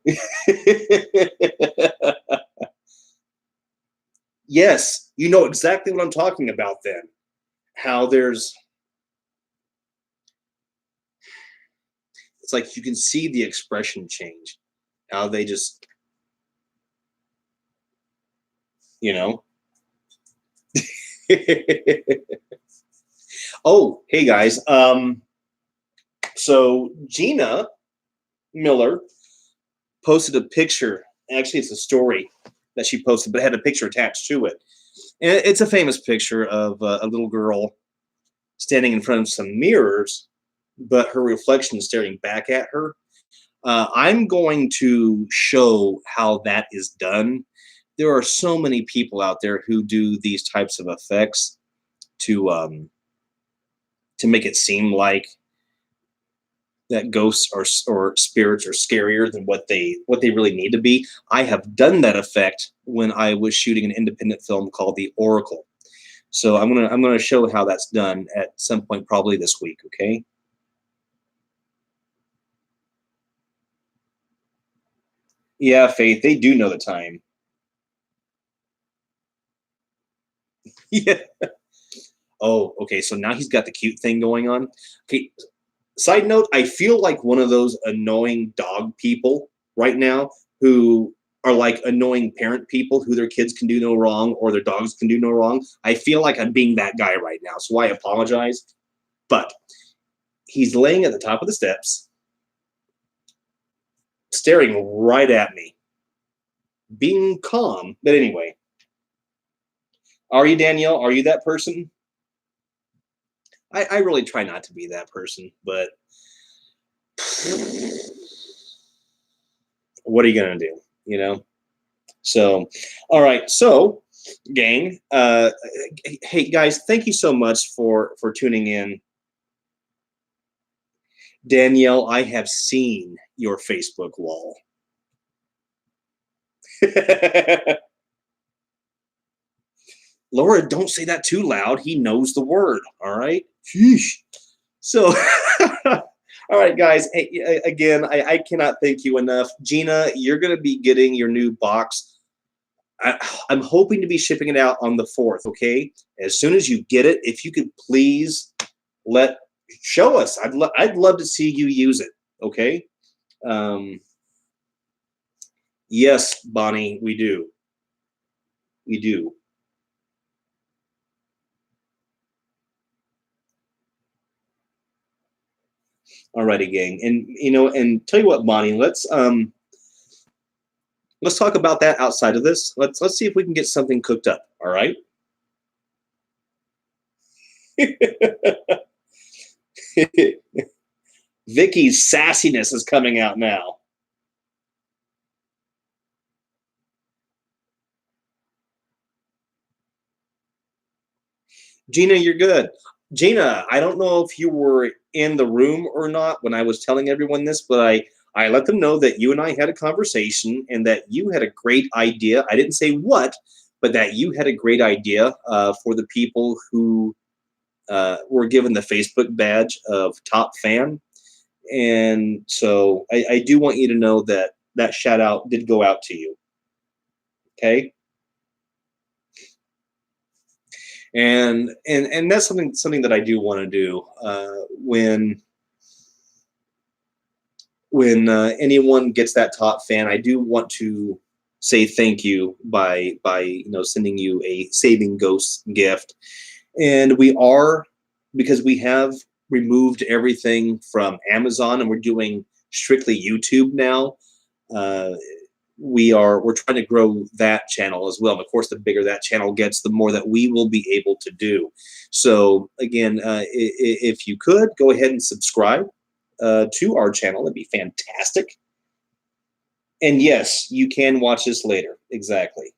yes, you know exactly what I'm talking about then. How it's like you can see the expression change. How they just, you know. Oh, hey guys. So Gina Miller posted a picture. Actually, it's a story that she posted, but it had a picture attached to it. And it's a famous picture of a little girl standing in front of some mirrors, but her reflection is staring back at her. I'm going to show how that is done. There are so many people out there who do these types of effects to make it seem like that ghosts or spirits are scarier than what they really need to be. I have done that effect when I was shooting an independent film called The Oracle. So I'm gonna show how that's done at some point, probably this week. Okay. Yeah, Faith, they do know the time. Yeah. Oh, okay. So now he's got the cute thing going on. Okay. Side note, I feel like one of those annoying dog people right now who are like annoying parent people who their kids can do no wrong or their dogs can do no wrong. I feel like I'm being that guy right now. So I apologize. But he's laying at the top of the steps, staring right at me, being calm. But anyway, are you, Danielle? Are you that person? I really try not to be that person, but what are you going to do? You know? So, all right. So, gang, hey, guys, thank you so much for tuning in. Danielle, I have seen your Facebook wall. Laura, don't say that too loud. He knows the word. All right. Sheesh. So, all right, guys. Hey, again, I cannot thank you enough. Gina, you're going to be getting your new box. I'm hoping to be shipping it out on the 4th. Okay. As soon as you get it, if you could please show us. I'd love to see you use it. Okay. Yes, Bonnie, we do. We do. Alrighty, gang. And and tell you what, Bonnie, let's talk about that outside of this. Let's see if we can get something cooked up. All right. Vicky's sassiness is coming out now. Gina, you're good. Gina, I don't know if you were in the room or not when I was telling everyone this, but I let them know that you and I had a conversation and that you had a great idea. I didn't say what, but that you had a great idea for the people who were given the Facebook badge of top fan. And so I do want you to know that that shout out did go out to you. Okay. And that's something that I do want to do when anyone gets that top fan. I do want to say thank you by sending you a Saving Ghosts gift. And because we have removed everything from Amazon and we're doing strictly YouTube now. We're trying to grow that channel as well. And of course, the bigger that channel gets, the more that we will be able to do. So again, if you could go ahead and subscribe to our channel, that'd be fantastic. And yes, you can watch this later. Exactly.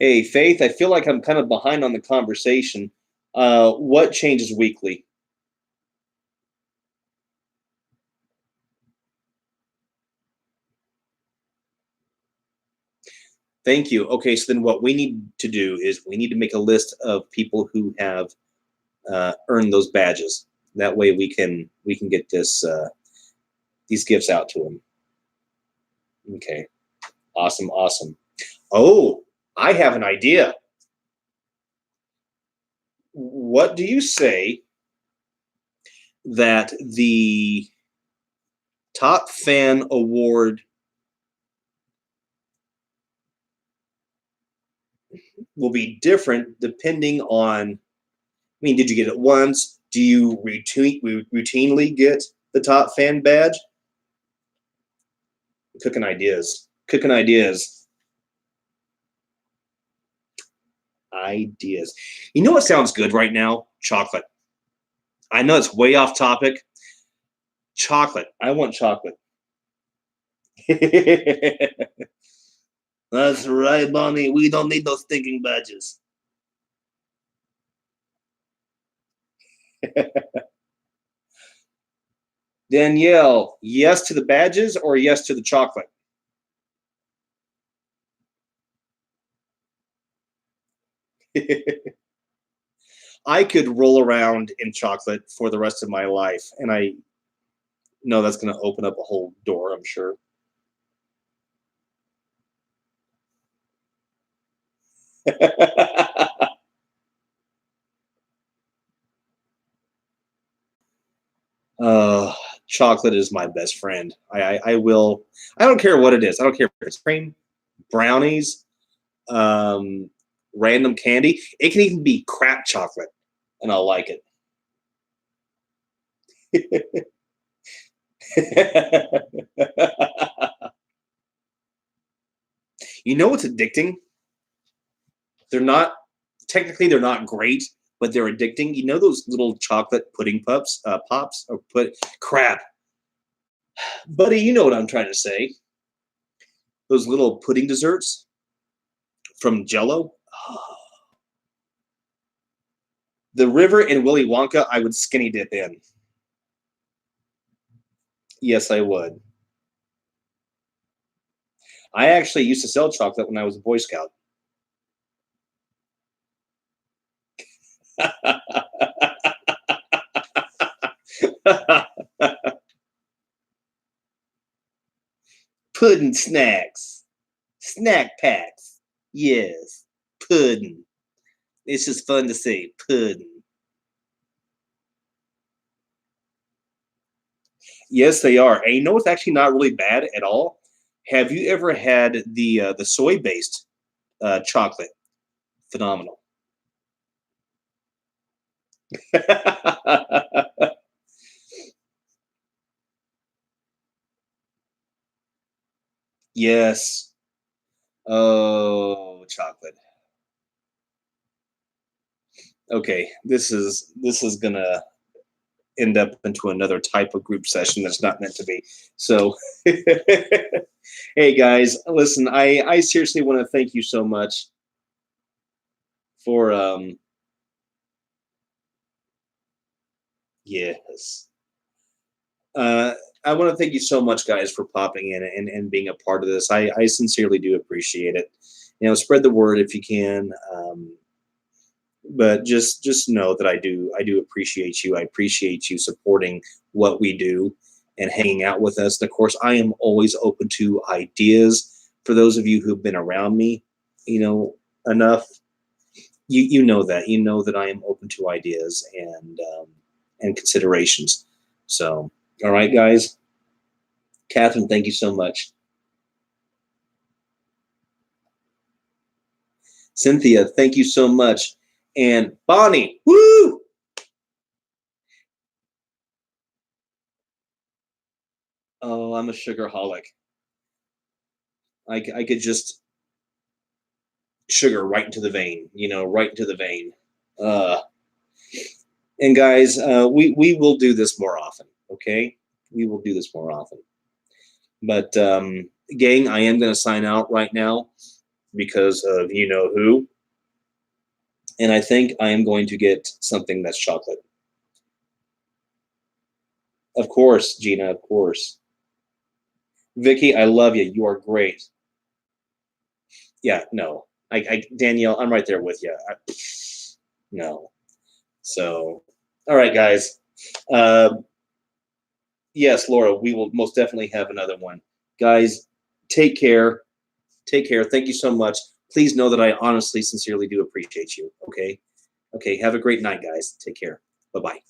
Hey, Faith, I feel like I'm kind of behind on the conversation. What changes weekly? Thank you. Okay, so then what we need to do is we need to make a list of people who have earned those badges. That way we can get these gifts out to them. Okay, awesome. Oh, I have an idea. What do you say that the Top Fan Award will be different depending on, did you get it once? Do you routinely get the Top Fan badge? Cooking ideas. You know what sounds good right now? Chocolate. I know it's way off topic. Chocolate. I want chocolate. That's right, Bonnie. We don't need those stinking badges. Danielle, yes to the badges or yes to the chocolate? I could roll around in chocolate for the rest of my life, and I know that's going to open up a whole door, I'm sure. Chocolate is my best friend. I will. I don't care what it is. I don't care if it's cream, brownies, random candy. It can even be crap chocolate, and I'll like it. You know what's addicting? They're not great, but they're addicting. You know those little chocolate pudding pops or crap, buddy. You know what I'm trying to say. Those little pudding desserts from Jell-O. The River and Willy Wonka, I would skinny dip in. Yes, I would. I actually used to sell chocolate when I was a Boy Scout. Pudding snacks. Snack packs. Yes. Pudding. It's just fun to say. Pudding. Yes, they are. And you know what's actually not really bad at all? Have you ever had the soy-based chocolate? Phenomenal. Yes. Oh, chocolate. Okay, this is gonna end up into another type of group session that's not meant to be. So, hey guys, listen, I seriously want to thank you so much for yes. I want to thank you so much, guys, for popping in and being a part of this. I sincerely do appreciate it. You know, spread the word if you can. But just know that I do appreciate you. I appreciate you supporting what we do and hanging out with us. And of course, I am always open to ideas. For those of you who've been around me, you know, enough, you know that I am open to ideas and considerations. So, all right, guys. Catherine, thank you so much. Cynthia, thank you so much. And Bonnie, woo! Oh, I'm a sugarholic. I could just sugar right into the vein, you know, right into the vein. And guys, we will do this more often, okay? We will do this more often. But gang, I am going to sign out right now because of you know who. And I think I am going to get something that's chocolate. Of course, Gina, of course. Vicky, I love you. You are great. Yeah, no. Danielle, I'm right there with you. No. So, all right, guys. Yes, Laura, we will most definitely have another one. Guys, take care. Take care. Thank you so much. Please know that I honestly, sincerely do appreciate you. Okay? Okay, have a great night, guys. Take care. Bye-bye.